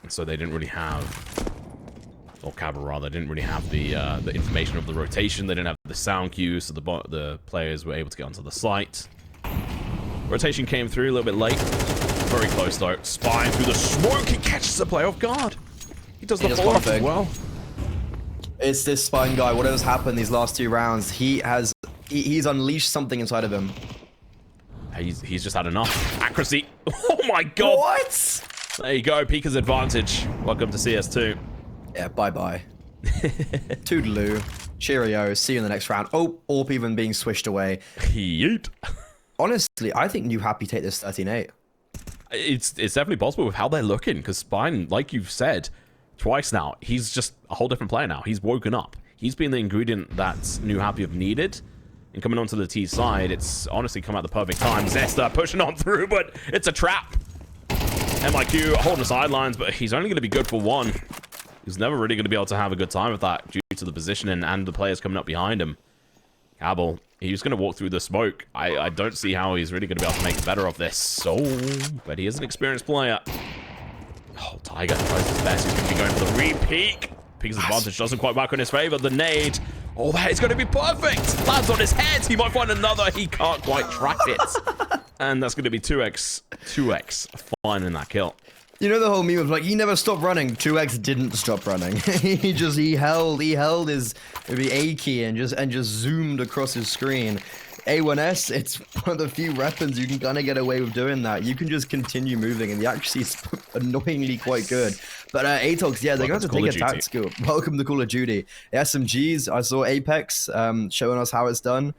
so they didn't really have, or Cabal rather, didn't really have the information of the rotation. They didn't have the sound cue, so the players were able to get onto the site. Rotation came through a little bit late. Very close though. Spine through the smoke. He catches the play off guard. He does the pull off as well. It's this Spine guy. Whatever's happened these last 2 rounds, he's unleashed something inside of him. He's just had enough. Accuracy. Oh my god. What? There you go. Pika's advantage. Welcome to CS2. Yeah, bye-bye. Toodaloo. Cheerio. See you in the next round. Oh, AWP even being swished away. Yeet. Honestly, I think Newhappy take this 13-8. It's definitely possible with how they're looking, because Spine, like you've said twice now, he's just a whole different player now. He's woken up. He's been the ingredient that Newhappy have needed. And coming onto the T side, it's honestly come at the perfect time. Zesta pushing on through, but it's a trap. MIQ holding the sidelines, but he's only going to be good for 1. He's never really going to be able to have a good time with that due to the positioning and the players coming up behind him. Cabal, he's going to walk through the smoke. I don't see how he's really going to be able to make it better of this. So, but he is an experienced player. Oh, Tiger tries his best. He's going to be going for the re-peek. Peek's advantage doesn't quite work in his favor. The nade. Oh, that is going to be perfect. Lands on his head. He might find another. He can't quite track it. And that's going to be 2X finding that kill. You know the whole meme of like, he never stopped running. 2X didn't stop running. he held his maybe A key and just zoomed across his screen. A1S, it's one of the few weapons you can kind of get away with doing that. You can just continue moving, and the accuracy is annoyingly quite good. But ATOX, yeah, they're going to take a tactical. Welcome to Call of Duty. SMGs, I saw Apex showing us how it's done.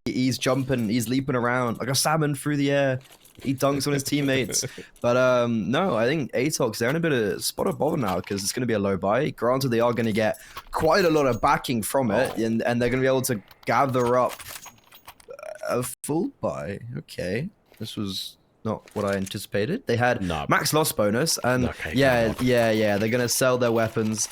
He's jumping, he's leaping around like a salmon through the air. He dunks on his teammates. But no, I think ATOX, they're in a bit of spot of bother now because it's going to be a low buy. Granted, they are going to get quite a lot of backing from it, and they're going to be able to gather up a full buy. Okay, this was not what I anticipated. They had max loss bonus, and yeah, they're going to sell their weapons.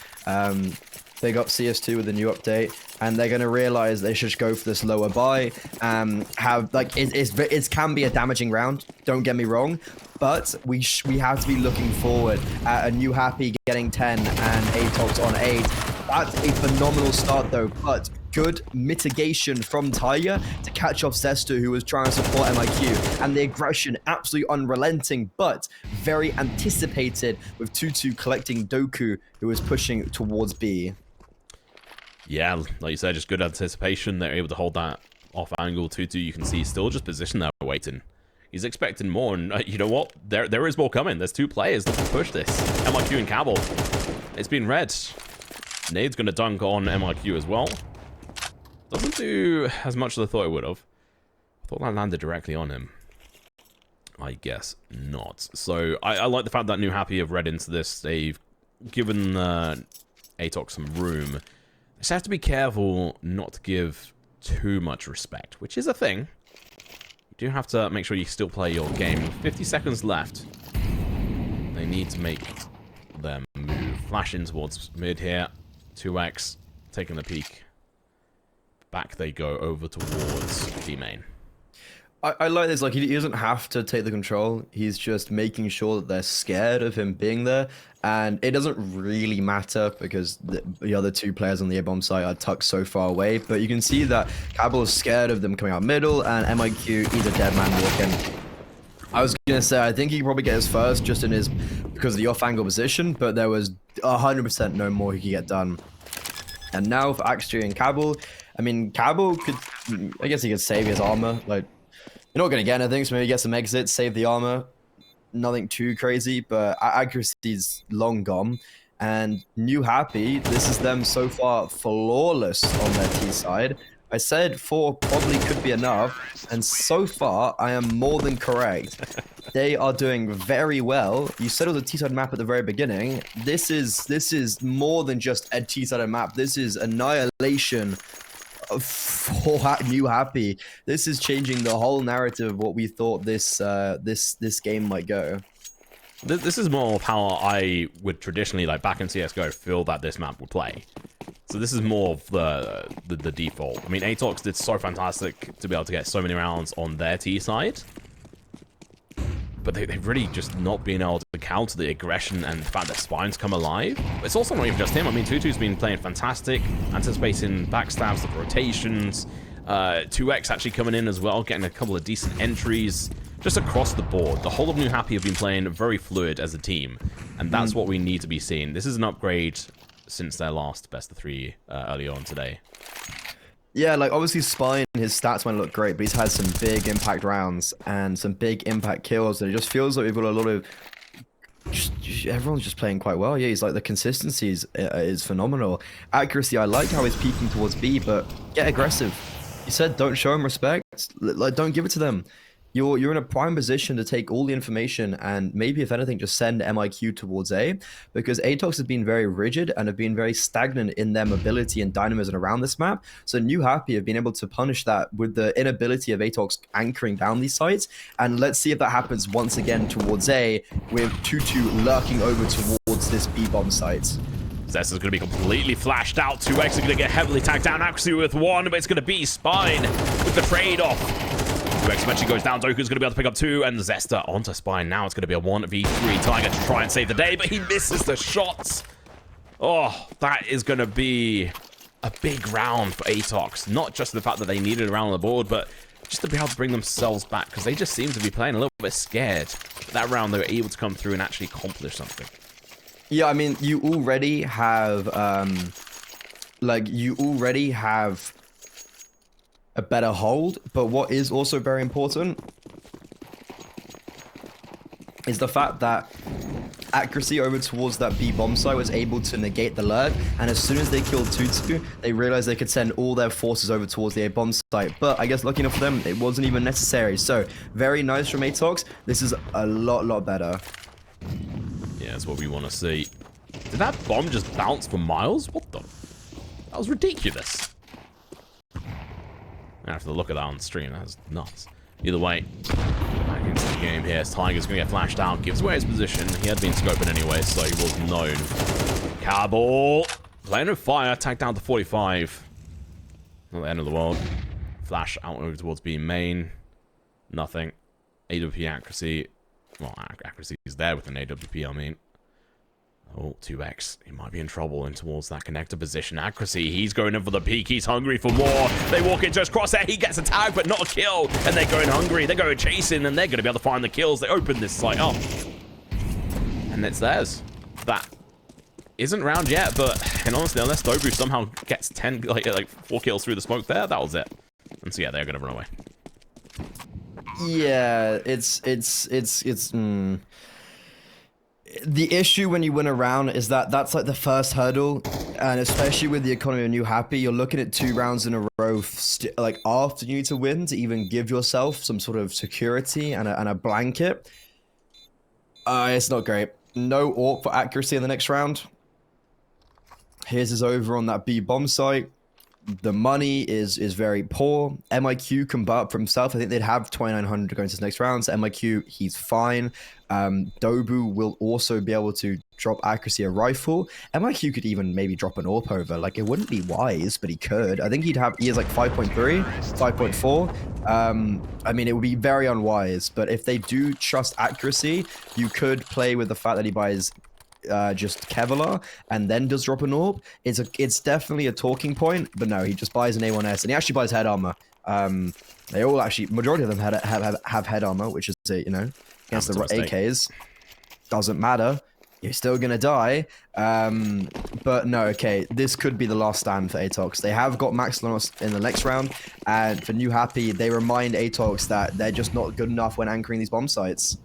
They got CS2 with a new update, and they're going to realize they should go for this lower buy. Have like it can be a damaging round. Don't get me wrong, but we have to be looking forward at a Newhappy getting 10 and ATOX on 8. That's a phenomenal start though, but good mitigation from Tiger to catch off Zesta, who was trying to support MIQ, and the aggression absolutely unrelenting, but very anticipated with Tutu collecting Doku, who was pushing towards B. Yeah, like you said, just good anticipation. They're able to hold that off angle. Tutu, you can see, still just positioned there waiting. He's expecting more, and you know what? There is more coming. There's 2 players that can push this. MIQ and Cabal. It's been red. Nade's going to dunk on MIQ as well. Doesn't do as much as I thought it would have. I thought that landed directly on him. I guess not. So I like the fact that Newhappy have read into this. They've given ATOX some room. They just have to be careful not to give too much respect, which is a thing. You do have to make sure you still play your game. 50 seconds left. They need to make them move. Flash in towards mid here. 2X taking the peek. Back they go over towards B main. I like this. Like he doesn't have to take the control. He's just making sure that they're scared of him being there, and it doesn't really matter because the other two players on the A-bomb site are tucked so far away. But you can see that Cabal is scared of them coming out middle, and MIQ, he's a dead man walking. I was gonna say I think he could probably get his first just in his because of the off-angle position, but there was 100% no more he could get done. And now for Axtry and Cabal, I mean Cabal could, I guess he could save his armor. Like you're not gonna get anything, so maybe get some exits, save the armor. Nothing too crazy, but accuracy's long gone. And Newhappy, this is them so far flawless on their T side. I said 4 probably could be enough, and so far I am more than correct. They are doing very well. You said it was a T-side map at the very beginning. This is more than just a T-sided map. This is annihilation for Newhappy. This is changing the whole narrative of what we thought this game might go. This is more of how I would traditionally, like back in CSGO, feel that this map would play. So this is more of the default. I mean, ATOX did so fantastic to be able to get so many rounds on their T side, but they've really just not been able to counter the aggression and the fact that Spine's come alive. But it's also not even just him. I mean, Tutu's been playing fantastic, anticipating backstabs, the rotations. 2x actually coming in as well, getting a couple of decent entries. Just across the board, the whole of Newhappy have been playing very fluid as a team, and that's what we need to be seeing. This is an upgrade since their last best of 3 earlier on today. Yeah, like obviously Spine, his stats might look great, but he's had some big impact rounds and some big impact kills, and it just feels like we've got a lot of everyone's just playing quite well. Yeah, he's like the consistency is phenomenal. Accuracy, I like how he's peeking towards B, but get aggressive. You said don't show him respect, like don't give it to them. You're in a prime position to take all the information and maybe, if anything, just send MIQ towards A, because ATOX have been very rigid and have been very stagnant in their mobility and dynamism around this map. So Newhappy have been able to punish that with the inability of ATOX anchoring down these sites. And let's see if that happens once again towards A, with Tutu lurking over towards this B-bomb site. Zesta's going to be completely flashed out. 2x are going to get heavily tagged down. Accuracy with 1, but it's going to be Spine with the trade-off. 2x eventually goes down. Doku's going to be able to pick up 2, and Zesta onto Spine. Now it's going to be a 1v3. Tiger to try and save the day, but he misses the shots. Oh, that is going to be a big round for ATOX. Not just the fact that they needed a round on the board, but just to be able to bring themselves back, because they just seem to be playing a little bit scared. But that round, they were able to come through and actually accomplish something. Yeah, I mean, you already have, a better hold, but what is also very important is the fact that accuracy over towards that B bomb site was able to negate the lurk, and as soon as they killed Tutu, they realized they could send all their forces over towards the A bomb site. But I guess lucky enough for them, it wasn't even necessary. So very nice from ATOX. This is a lot better. Yeah, that's what we want to see. Did that bomb just bounce for miles? What the? That was ridiculous. After the look at that on stream, that was nuts. Either way, back into the game here. Tiger's going to get flashed out. Gives away his position. He had been scoping anyway, so he was known. Cabal playing with fire. Tagged down to 45. Not the end of the world. Flash out over towards B main. Nothing. AWP accuracy. Well, accuracy is there with an AWP, I mean. Oh, 2x. He might be in trouble in towards that connector position. Accuracy, he's going in for the peak. He's hungry for more. They walk into his crosshair. He gets a tag, but not a kill. And they're going hungry. They're going chasing, and they're going to be able to find the kills. They open this site up. And it's theirs. That isn't round yet, but and honestly, unless Dobu somehow gets 10, like 4 kills through the smoke there, that was it. And so yeah, they're going to run away. Yeah, the issue when you win a round is that that's like the first hurdle, and especially with the economy of Newhappy, you're looking at 2 rounds in a row, like after you need to win to even give yourself some sort of security and a blanket. It's not great. No AWP for accuracy in the next round. Here's his over on that B bomb site. The money is very poor. MIQ can buy up for himself. I think they'd have 2,900 going to the next round. So MIQ, he's fine. Dobu will also be able to drop accuracy a rifle. MIQ could even maybe drop an AWP over. Like, it wouldn't be wise, but he could. I think he has like 5.3, 5.4. I mean, it would be very unwise, but if they do trust accuracy, you could play with the fact that he buys just Kevlar and then does drop an AWP. It's definitely a talking point, but no, he just buys an A1S and he actually buys head armor. They all actually, majority of them have head armor, which is against the AKs. Doesn't matter. You're still gonna die. But no, okay, this could be the last stand for ATOX. They have got Max Lanos in the next round, and for Newhappy, they remind ATOX that they're just not good enough when anchoring these bomb sites.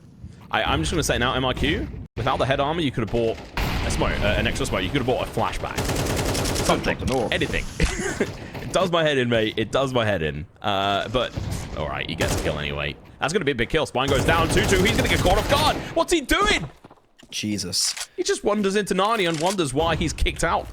I'm just gonna say now, MIQ, without the head armor, you could have bought a smoke, an extra smoke. You could have bought a flashback. Something, anything. It does my head in, mate. It does my head in. But all right, he gets a kill anyway. That's gonna be a big kill. Spine goes down 2-2. He's gonna get caught off guard. What's he doing? Jesus. He just wanders into Narnia and wonders why he's kicked out.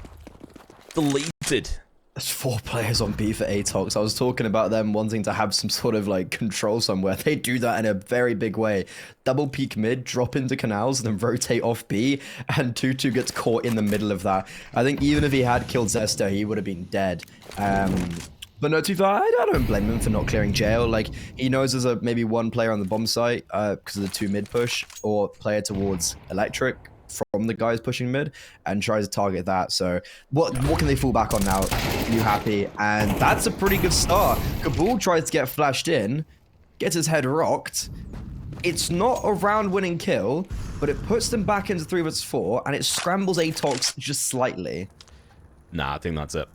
Deleted. There's 4 players on B for ATOX. I was talking about them wanting to have some sort of like control somewhere. They do that in a very big way. Double peek mid, drop into canals, and then rotate off B, and 2-2 gets caught in the middle of that. I think even if he had killed Zesta, he would have been dead. But no, to be fair, I don't blame him for not clearing jail. Like, he knows there's maybe one player on the bomb site because of the 2 mid push, or player towards electric from the guys pushing mid, and tries to target that. So what can they fall back on now? Newhappy, and that's a pretty good start. Kabul tries to get flashed in, gets his head rocked. It's not a round-winning kill, but it puts them back into 3 vs 4, and it scrambles ATOX just slightly. Nah, I think that's it.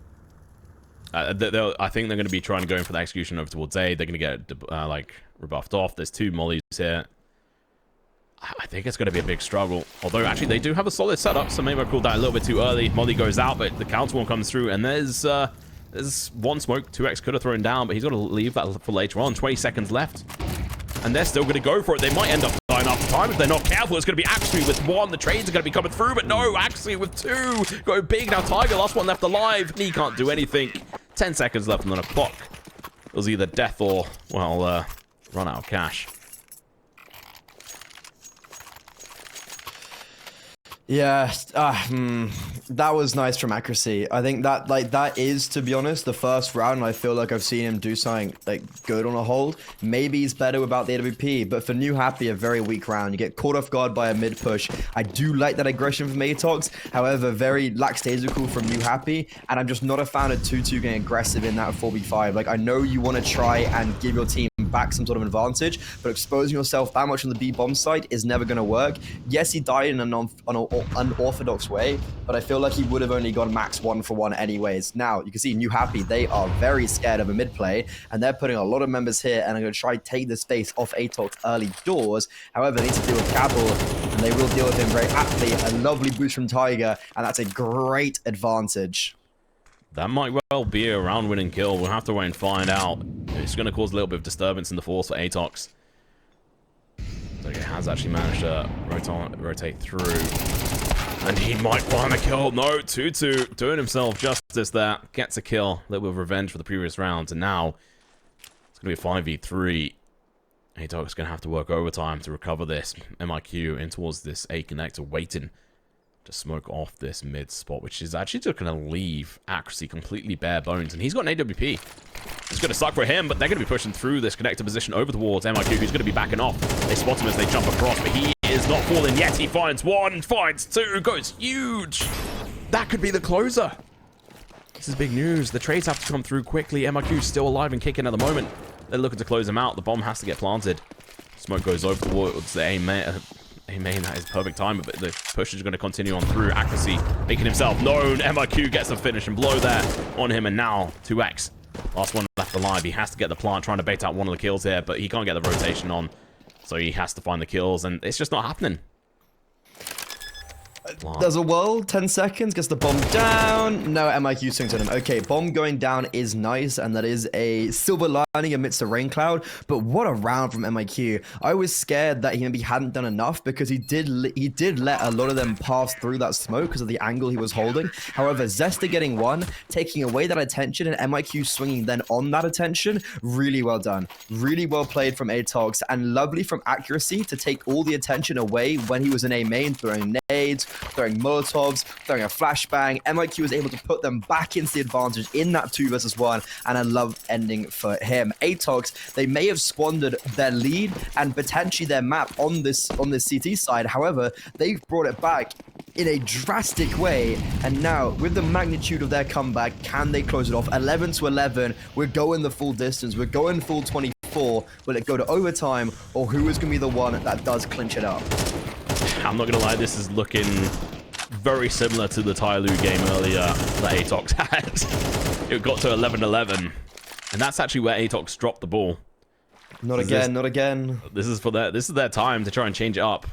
I think they're going to be trying to go in for the execution over towards A. They're going to get like rebuffed off. There's 2 mollies here. I think it's going to be a big struggle. Although, actually, they do have a solid setup, so maybe I called that a little bit too early. Molly goes out, but the counter one comes through, and there's 1 smoke. 2x could have thrown down, but he's got to leave that for later on. 20 seconds left. And they're still going to go for it. They might end up dying after time if they're not careful. It's going to be Axley with 1. The trades are going to be coming through, but no, Axley with 2. Go big. Now Tiger, last one left alive. He can't do anything. 10 seconds left on the clock. It was either death or, well, run out of cash. Yeah, that was nice from accuracy. I think that is, to be honest, the first round, and I feel like I've seen him do something like good on a hold. Maybe he's better without the AWP, but for Newhappy, a very weak round. You get caught off guard by a mid push. I do like that aggression from ATOX, however, very lackadaisical from Newhappy, and I'm just not a fan of 2-2 getting aggressive in that 4v5. Like, I know you want to try and give your team back some sort of advantage, but exposing yourself that much on the B bomb site is never going to work. Yes, he died in an unorthodox way, but I feel like he would have only gone max 1-for-1 anyways. Now, you can see Newhappy, they are very scared of a mid play, and they're putting a lot of members here, and are going to try to take the space off ATOX early doors. However, they need to deal with Cabal, and they will deal with him very aptly. A lovely boost from Tiger, and that's a great advantage. That might well be a round-winning kill. We'll have to wait and find out. It's going to cause a little bit of disturbance in the force for ATOX. So he has actually managed to rotate through. And he might find a kill. No, 2-2 doing himself justice there. Gets a kill. A little bit of revenge for the previous rounds. And now it's going to be a 5v3. ATOX is going to have to work overtime to recover this. MIQ in towards this A connector, waiting to smoke off this mid spot, which is actually just going to leave accuracy completely bare bones. And he's got an AWP. It's going to suck for him, but they're going to be pushing through this connector position over towards MIQ, who's going to be backing off. They spot him as they jump across, but he is not falling yet. He finds 1, finds 2, goes huge. That could be the closer. This is big news. The trades have to come through quickly. MIQ is still alive and kicking at the moment. They're looking to close him out. The bomb has to get planted. Smoke goes over towards the A main, that is perfect time, but the push is going to continue on through. Accuracy making himself known. MIQ gets a finish and blow there on him, and now 2x. Last one left alive. He has to get the plant, trying to bait out one of the kills here, but he can't get the rotation on, so he has to find the kills, and it's just not happening. lot. There's a wall, 10 seconds, gets the bomb down. No, MIQ swings at him. Okay, bomb going down is nice, and that is a silver lining amidst the rain cloud. But what a round from MIQ. I was scared that he maybe hadn't done enough because he did let a lot of them pass through that smoke because of the angle he was holding. However, Zesta getting one, taking away that attention, and MIQ swinging then on that attention. Really well done. Really well played from ATOX, and lovely from Accuracy to take all the attention away when he was in A main, throwing nades, throwing molotovs, throwing a flashbang. MIQ was able to put them back into the advantage in that 2 versus 1, and I love ending for him. ATOX, they may have squandered their lead and potentially their map on this CT side. However, they've brought it back in a drastic way, and now with the magnitude of their comeback, can they close it off? 11 to 11, we're going the full distance, we're going full 24. Will it go to overtime, or who is going to be the one that does clinch it up? I'm not gonna lie, this is looking very similar to the Tyloo game earlier that ATOX had. It got to 11-11, and that's actually where ATOX dropped the ball. Not again, not again. This is their time to try and change it up.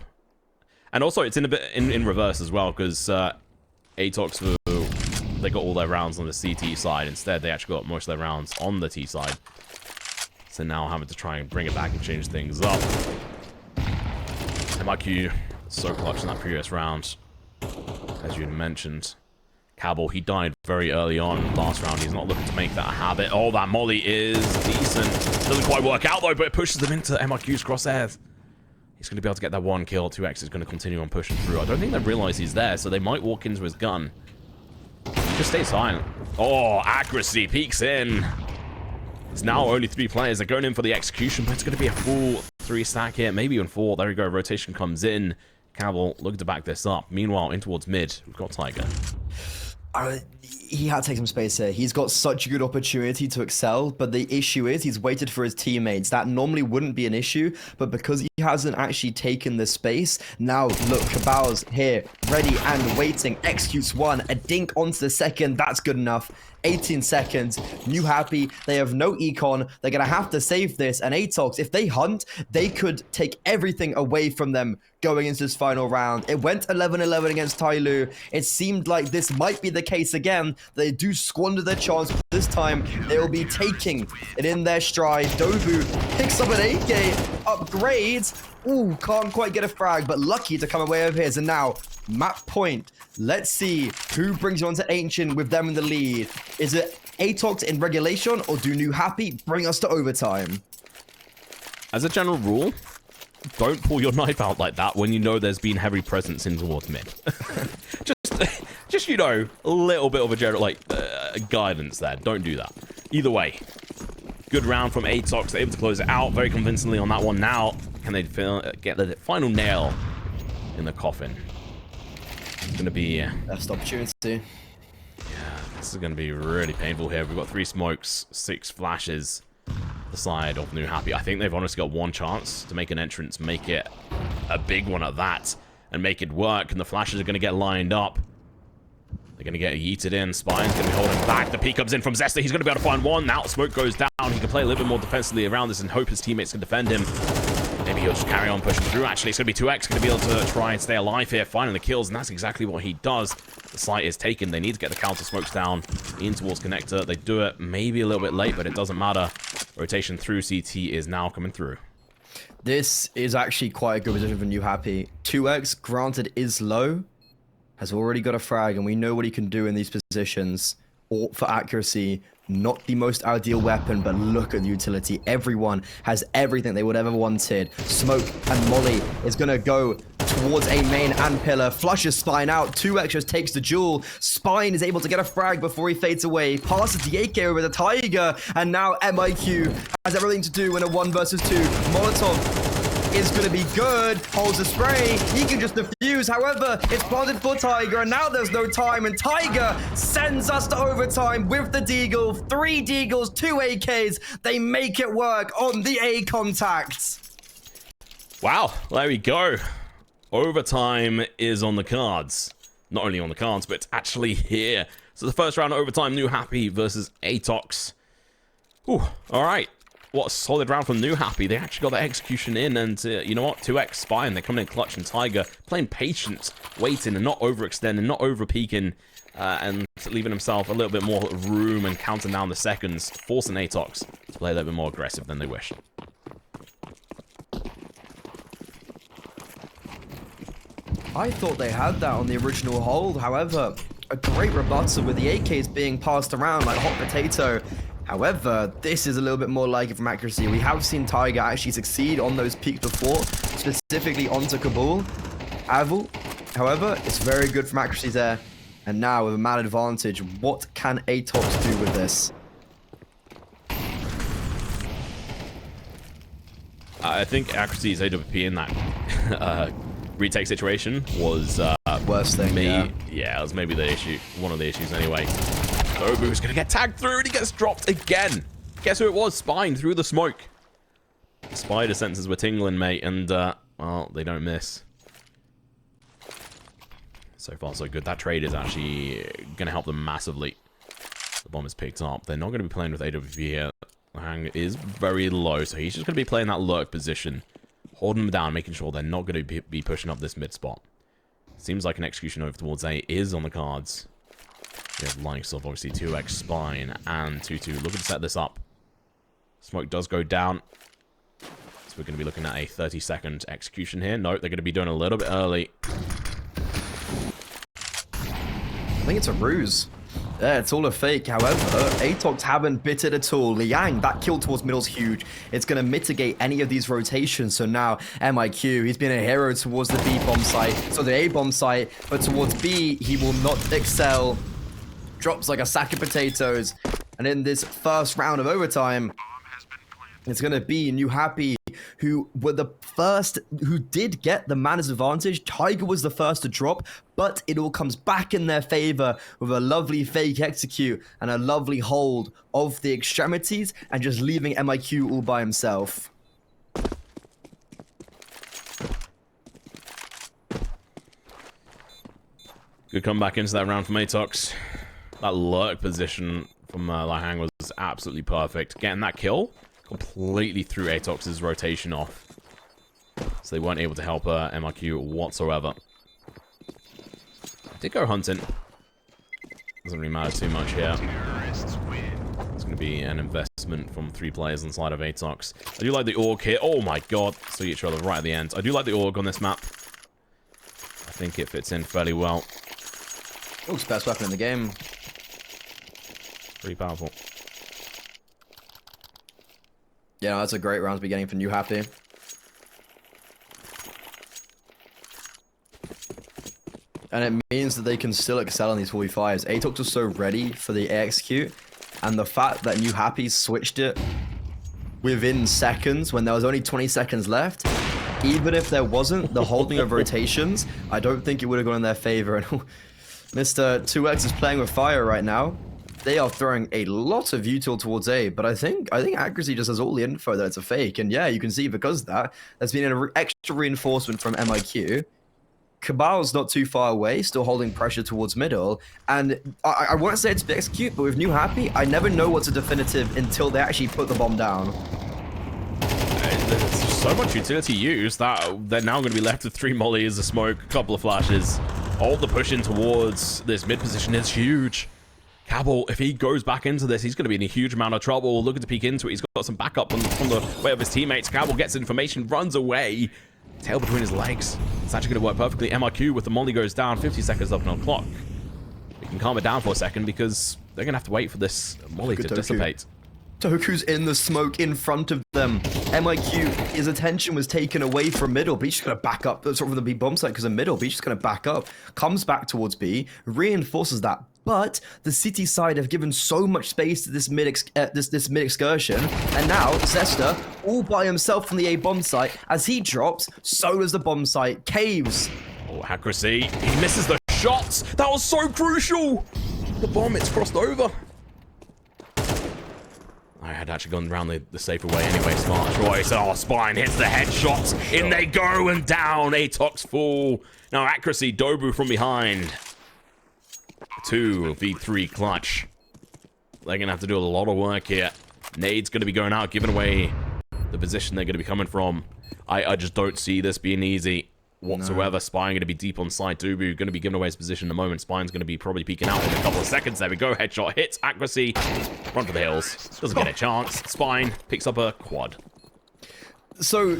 And also, it's in a bit in reverse as well, because ATOX, they got all their rounds on the CT side. Instead, they actually got most of their rounds on the T side. So now having to try and bring it back and change things up. MIQ so clutch in that previous round, as you mentioned. Cabal, he died very early on last round. He's not looking to make that a habit. Oh, that molly is decent. Doesn't quite work out though, but it pushes them into MIQ's crosshairs. He's going to be able to get that 1 kill. 2x is going to continue on pushing through. I don't think they realize he's there, so they might walk into his gun. Just stay silent. Oh, Accuracy peeks in. It's now only 3 players. They're going in for the execution, but it's going to be a full 3 stack here, maybe even 4. There we go. Rotation comes in. Cabal looking to back this up. Meanwhile, in towards mid, we've got Tiger. He had to take some space here. He's got such a good opportunity to excel, but the issue is he's waited for his teammates. That normally wouldn't be an issue, but because he hasn't actually taken the space, now look, Cabal's here, ready and waiting, executes 1, a dink onto the second, that's good enough. 18 seconds, Newhappy, they have no econ, they're gonna have to save this, and ATOX, if they hunt, they could take everything away from them going into this final round. It went 11-11 against Tyloo. It seemed like this might be the case again. They do squander their chance. This time, they will be taking it in their stride. Dobu picks up an 8K, upgrades. Ooh, can't quite get a frag, but lucky to come away with his. And now, map point. Let's see who brings you on to Ancient with them in the lead. Is it ATOX in regulation, or do Newhappy bring us to overtime? As a general rule, don't pull your knife out like that when you know there's been heavy presence in towards mid. just you know, a little bit of a general, guidance there. Don't do that. Either way, good round from ATOX. They're able to close it out very convincingly on that one. Now, can they get the final nail in the coffin? It's going to be... Best opportunity. Yeah, this is going to be really painful here. We've got 3 smokes, 6 flashes. The side of Newhappy. I think they've honestly got 1 chance to make an entrance, make it a big one at that, and make it work. And the flashes are going to get lined up. They're going to get yeeted in. Spine's going to be holding back. The peek comes in from Zesta. He's going to be able to find one. Now smoke goes down. He can play a little bit more defensively around this and hope his teammates can defend him. Maybe he'll just carry on pushing through. Actually, it's going to be 2x. Going to be able to try and stay alive here. Finding the kills, and that's exactly what he does. The site is taken. They need to get the counter smokes down in towards connector. They do it maybe a little bit late, but it doesn't matter. Rotation through CT is now coming through. This is actually quite a good position for Newhappy. 2x, granted, is low. Has already got a frag, and we know what he can do in these positions. Or for Accuracy, not the most ideal weapon, but look at the utility. Everyone has everything they would ever wanted. Smoke and Molly is going to go towards a main and pillar. Flushes Spine out. 2x just takes the duel. Spine is able to get a frag before he fades away. Passes the AK over the Tiger. And now MIQ has everything to do in a 1 versus 2. Molotov is going to be good. Holds the spray. He can just defuse. However, it's planted for Tiger, and now there's no time, and Tiger sends us to overtime with the deagle. 3 deagles, 2 AKs. They make it work on the A contacts. Wow, there we go. Overtime is on the cards. Not only on the cards, but it's actually here. So the first round of overtime, Newhappy versus ATOX. Ooh, all right. what a solid round from Newhappy. They actually got the execution in, and you know what? 2x Spine, they're coming in clutch, and Tiger playing patient, waiting and not overextending, not over-peaking, and leaving himself a little bit more room and counting down the seconds, forcing ATOX to play a little bit more aggressive than they wished. I thought they had that on the original hold. However, a great rebuttal with the AKs being passed around like hot potato. However, this is a little bit more like it from accuracy. We have seen Tiger actually succeed on those peaks before, specifically onto Kabul. However, it's very good from accuracy there. And now with a man advantage, what can ATOX do with this? I think accuracy's AWP in that retake situation was worst thing. Yeah, it was maybe the issue, one of the issues anyway. Dobu's gonna get tagged through and he gets dropped again. Guess who it was? Spine through the smoke. The spider senses were tingling, mate, and well, they don't miss. So far, so good. That trade is actually gonna help them massively. The bomb is picked up. They're not gonna be playing with AWP here. The hang is very low, so he's just gonna be playing that lurk position, holding them down, making sure they're not gonna be pushing up this mid spot. Seems like an execution over towards A is on the cards. We have lining yourself, obviously, 2x Spine and 2-2. Looking to set this up. Smoke does go down. So we're going to be looking at a 30-second execution here. Nope, they're going to be doing a little bit early. I think it's a ruse. Yeah, it's all a fake. However, ATOX haven't bit it at all. Liang, that kill towards middle's huge. It's going to mitigate any of these rotations. So now, MIQ, he's been a hero towards the B bomb site. So the A bomb site, but towards B, he will not excel. Drops like a sack of potatoes. And in this first round of overtime, it's going to be Newhappy, who were the first, who did get the man's advantage. Tiger was the first to drop, but it all comes back in their favor with a lovely fake execute and a lovely hold of the extremities and just leaving MIQ all by himself. Good comeback into that round from ATOX. That lurk position from Lahang was absolutely perfect. Getting that kill completely threw ATOX's rotation off. So they weren't able to help MRQ whatsoever. Did go hunting. Doesn't really matter too much here. It's going to be an investment from 3 players inside of ATOX. I do like the AUG here. Oh my god. So each other right at the end. I do like the AUG on this map. I think it fits in fairly well. AUG's best weapon in the game. Pretty powerful. Yeah, that's a great round to be getting for Newhappy. And it means that they can still excel in these 45s. ATOX was so ready for the execute, and the fact that Newhappy switched it within seconds when there was only 20 seconds left, even if there wasn't the holding of rotations, I don't think it would have gone in their favor. And Mr. 2X is playing with fire right now. They are throwing a lot of util towards A, but I think accuracy just has all the info that it's a fake. And yeah, you can see because of that, there's been an extra reinforcement from MIQ. Cabal's not too far away, still holding pressure towards middle. And I want to say it's execute, but with Newhappy, I never know what's a definitive until they actually put the bomb down. There's so much utility used that they're now going to be left with 3 mollies, a smoke, a couple of flashes. All the push in towards this mid position is huge. Cabal, if he goes back into this, he's going to be in a huge amount of trouble. Looking to peek into it. He's got some backup from the way of his teammates. Cabal gets information, runs away. Tail between his legs. It's actually going to work perfectly. MRQ with the molly goes down. 50 seconds left on the clock. We can calm it down for a second because they're going to have to wait for this molly to dissipate. Doku's in the smoke in front of them. MIQ, his attention was taken away from middle, but he's just going to back up, sort of the B bomb site because of middle, but he's just going to back up, comes back towards B, reinforces that. But the city side have given so much space to this mid excursion, and now Zesta all by himself from the A bomb site. As he drops, so does the bomb site. Caves. Oh, accuracy. He misses the shots. That was so crucial. The bomb, it's crossed over. I had actually gone around the safer way anyway. Smart choice. Oh, Spine hits the headshots. In they go and down. ATOX full. Now accuracy. Dobu from behind. 2v3 clutch. They're going to have to do a lot of work here. Nade's going to be going out, giving away the position they're going to be coming from. I just don't see this being easy whatsoever. No. Spine going to be deep on side. Dubu going to be giving away his position in the moment. Spine's going to be probably peeking out in a couple of seconds. There we go. Headshot hits. Accuracy. Run for the hills. Doesn't get a chance. Spine picks up a quad. So,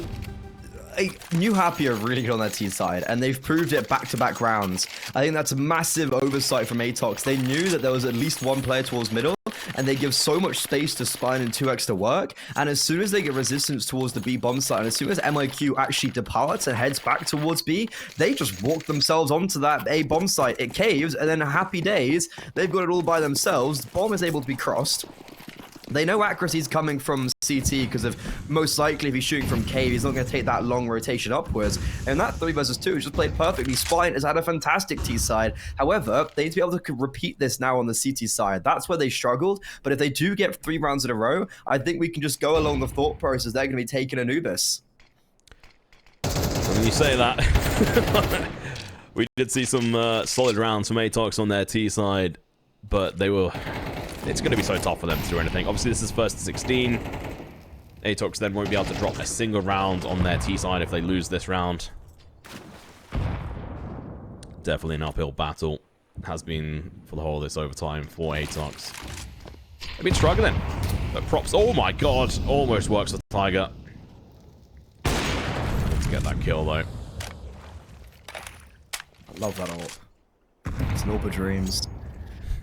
Newhappy are really good on their T side, and they've proved it back-to-back rounds. I think that's a massive oversight from ATOX. They knew that there was at least one player towards middle, and they give so much space to Spine and 2x to work, and as soon as they get resistance towards the B bomb site, and as soon as MIQ actually departs and heads back towards B, they just walk themselves onto that A bomb site. It caves, and then happy days, they've got it all by themselves. The bomb is able to be crossed. They know accuracy's coming from CT because of most likely if he's shooting from cave, he's not going to take that long rotation upwards. And that 3 versus 2 just played perfectly. Spine has had a fantastic T side. However, they need to be able to repeat this now on the CT side. That's where they struggled. But if they do get 3 rounds in a row, I think we can just go along the thought process. They're going to be taking Anubis. When you say that, we did see some solid rounds from ATOX on their T side, but they were... It's going to be so tough for them to do anything. Obviously, this is first to 16. ATOX then won't be able to drop a single round on their T side if they lose this round. Definitely an uphill battle. Has been for the whole of this overtime for ATOX. They've been struggling. But props. Oh my god. Almost works with Tiger. Let's get that kill though. I love that ult. It's an ult of dreams.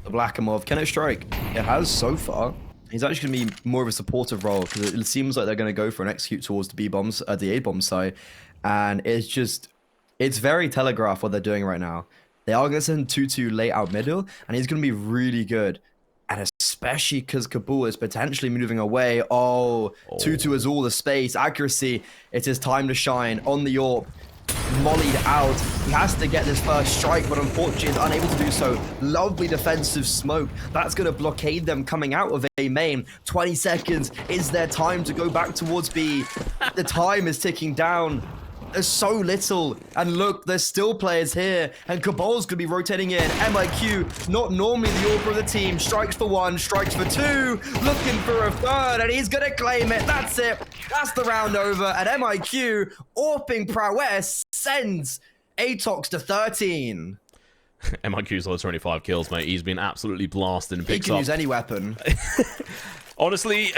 The Blackamov, can it strike? It has so far. He's actually going to be more of a supportive role because it seems like they're going to go for an execute towards the B bombs, the A bomb side, and it's very telegraphed what they're doing right now. They are going to send 2-2 late out middle, and he's going to be really good, and especially because Kabul is potentially moving away. Oh, 2-2 is all the space, accuracy. It's his time to shine on the AWP. Mollied out. He has to get this first strike, but unfortunately is unable to do so. Lovely defensive smoke. That's going to blockade them coming out of A main. 20 seconds is their time to go back towards B. The time is ticking down. There's so little. And look, there's still players here. And Cabal's going to be rotating in. MIQ, not normally the order of the team. Strikes for 1, strikes for 2. Looking for a 3rd, and he's going to claim it. That's it. That's the round over. And MIQ, AWPing prowess, sends ATOX to 13. MIQ's on 25 kills, mate. He's been absolutely blasted and He can use any weapon. Honestly,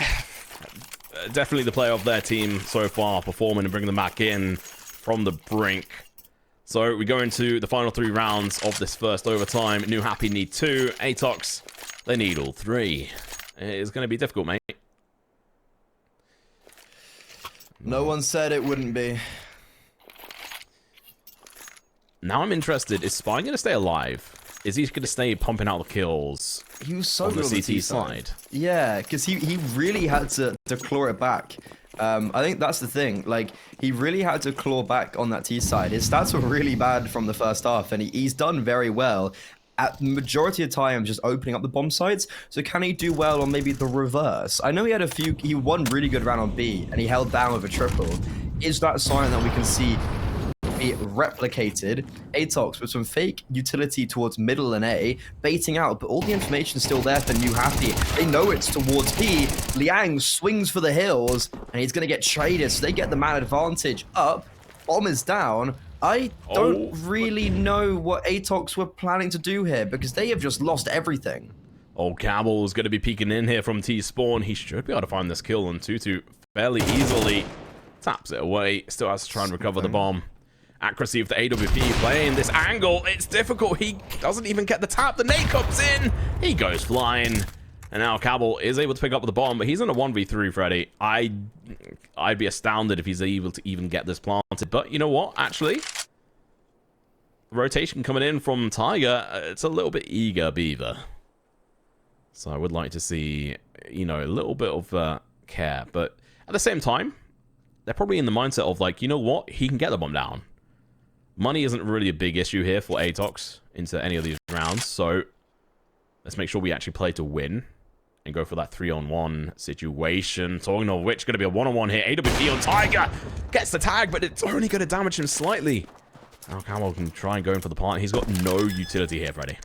definitely the player of their team so far, performing and bringing them back in from the brink. So we go into the final 3 rounds of this first overtime. Newhappy need 2. ATOX, they need all 3. It's going to be difficult, mate. No one said it wouldn't be. Now I'm interested. Is Spine going to stay alive? Is he going to stay pumping out the kills? He was so on good the on CT side. Yeah, because he really had to claw it back. I think that's the thing. Like, he really had to claw back on that T side. His stats were really bad from the first half, and he's done very well at the majority of times just opening up the bomb sites. So can he do well on maybe the reverse? I know he had he won really good round on B, and he held down with a triple. Is that a sign that we can see be replicated? ATOX with some fake utility towards middle and A, baiting out, but all the information is still there for Newhappy. They know it's towards B. Liang swings for the hills, and he's going to get traded, so they get the man advantage up. Bomb is down. I don't really know what ATOX were planning to do here, because they have just lost everything. Oh, Campbell's going to be peeking in here from T-Spawn. He should be able to find this kill on 2-2 fairly easily. Taps it away. Still has to try and recover the bomb. Accuracy of the AWP playing this angle. It's difficult. He doesn't even get the tap. The nade comes in. He goes flying. And now Cabal is able to pick up the bomb, but he's in a 1v3, Freddy. I'd be astounded if he's able to even get this planted. But you know what? Actually, rotation coming in from Tiger, it's a little bit eager beaver. So I would like to see, you know, a little bit of care. But at the same time, they're probably in the mindset of like, you know what? He can get the bomb down. Money isn't really a big issue here for ATOX into any of these rounds. So let's make sure we actually play to win and go for that 3-on-1 situation. Talking of which, going to be a 1-on-1 here. AWP on Tiger. Gets the tag, but it's only going to damage him slightly. Now Camel can try and go in for the plant. He's got no utility here, Freddy.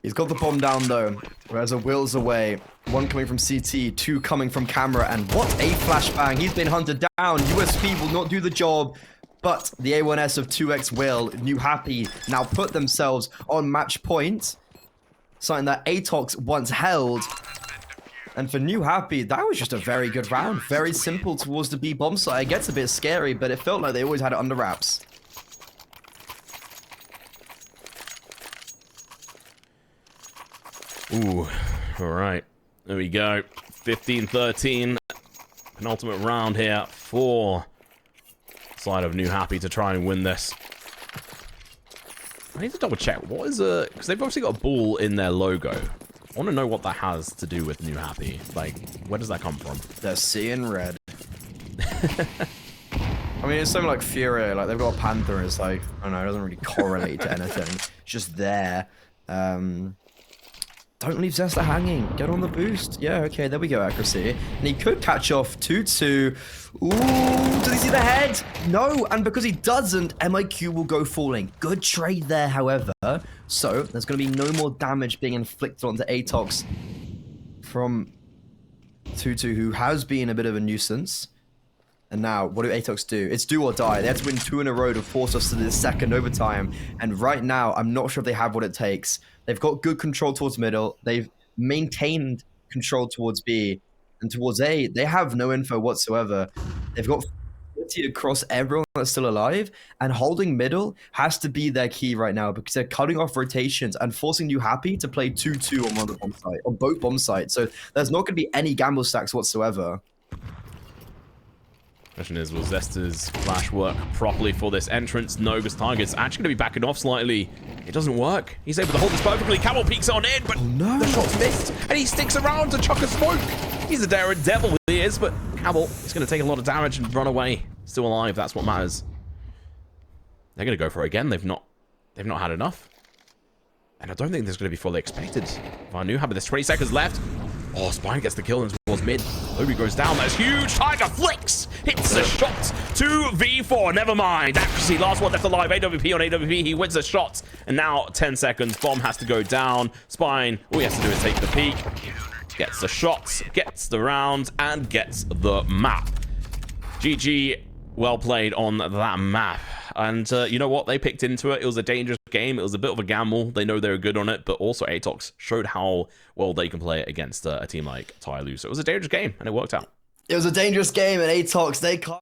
He's got the bomb down though, whereas a Will's away. One coming from CT, two coming from camera, and what a flashbang. He's been hunted down. USP will not do the job, but the A1S of 2x Will, Newhappy, now put themselves on match point. Something that ATOX once held. And for Newhappy, that was just a very good round. Very simple towards the B bomb site. It gets a bit scary, but it felt like they always had it under wraps. Ooh, all right. There we go. 15-13. Penultimate round here for side of Newhappy to try and win this. I need to double check. What is a... Because they've obviously got a ball in their logo. I want to know what that has to do with Newhappy. Like, where does that come from? They're seeing red. I mean, it's something like Fury. Like, they've got a panther. It's like, I don't know, it doesn't really correlate to anything. It's just there. Don't leave Zesta hanging. Get on the boost. Yeah, okay, there we go, accuracy. And he could catch off 2-2. Ooh, does he see the head? No, and because he doesn't, MIQ will go falling. Good trade there, however. So, there's going to be no more damage being inflicted onto ATOX from 2-2, who has been a bit of a nuisance. And now, what do ATOX do? It's do or die. They have to win 2 in a row to force us to the second overtime. And right now, I'm not sure if they have what it takes. They've got good control towards middle. They've maintained control towards B. And towards A, they have no info whatsoever. They've got 40 across everyone that's still alive. And holding middle has to be their key right now because they're cutting off rotations and forcing Newhappy to play 2-2 on one of the bomb site, on both bomb sites. So there's not going to be any gamble stacks whatsoever. Question is, will Zesta's flash work properly for this entrance? No, because Tiger's actually going to be backing off slightly. It doesn't work. He's able to hold this perfectly. Camel peeks on in, but no. The shot's missed, and he sticks around to chuck a smoke. He's a daring devil, he is, but Camel is going to take a lot of damage and run away. Still alive, that's what matters. They're going to go for it again. They've not had enough. And I don't think this is going to be fully expected. If I knew how, but there's 20 seconds left. Oh, Spine gets the kill and towards mid. Obi goes down. That's huge. Tiger flicks. Hits the shot. 2v4. Never mind. Accuracy. Last one left alive. AWP on AWP. He wins the shot. And now 10 seconds. Bomb has to go down. Spine, all he has to do is take the peek. Gets the shots. Gets the round. And gets the map. GG. Well played on that map. And you know what? They picked into it. It was a dangerous game. It was a bit of a gamble. They know they were good on it, but also ATOX showed how well they can play it against a team like Tyloo. So it was a dangerous game, and it worked out. It was a dangerous game, and ATOX, they can't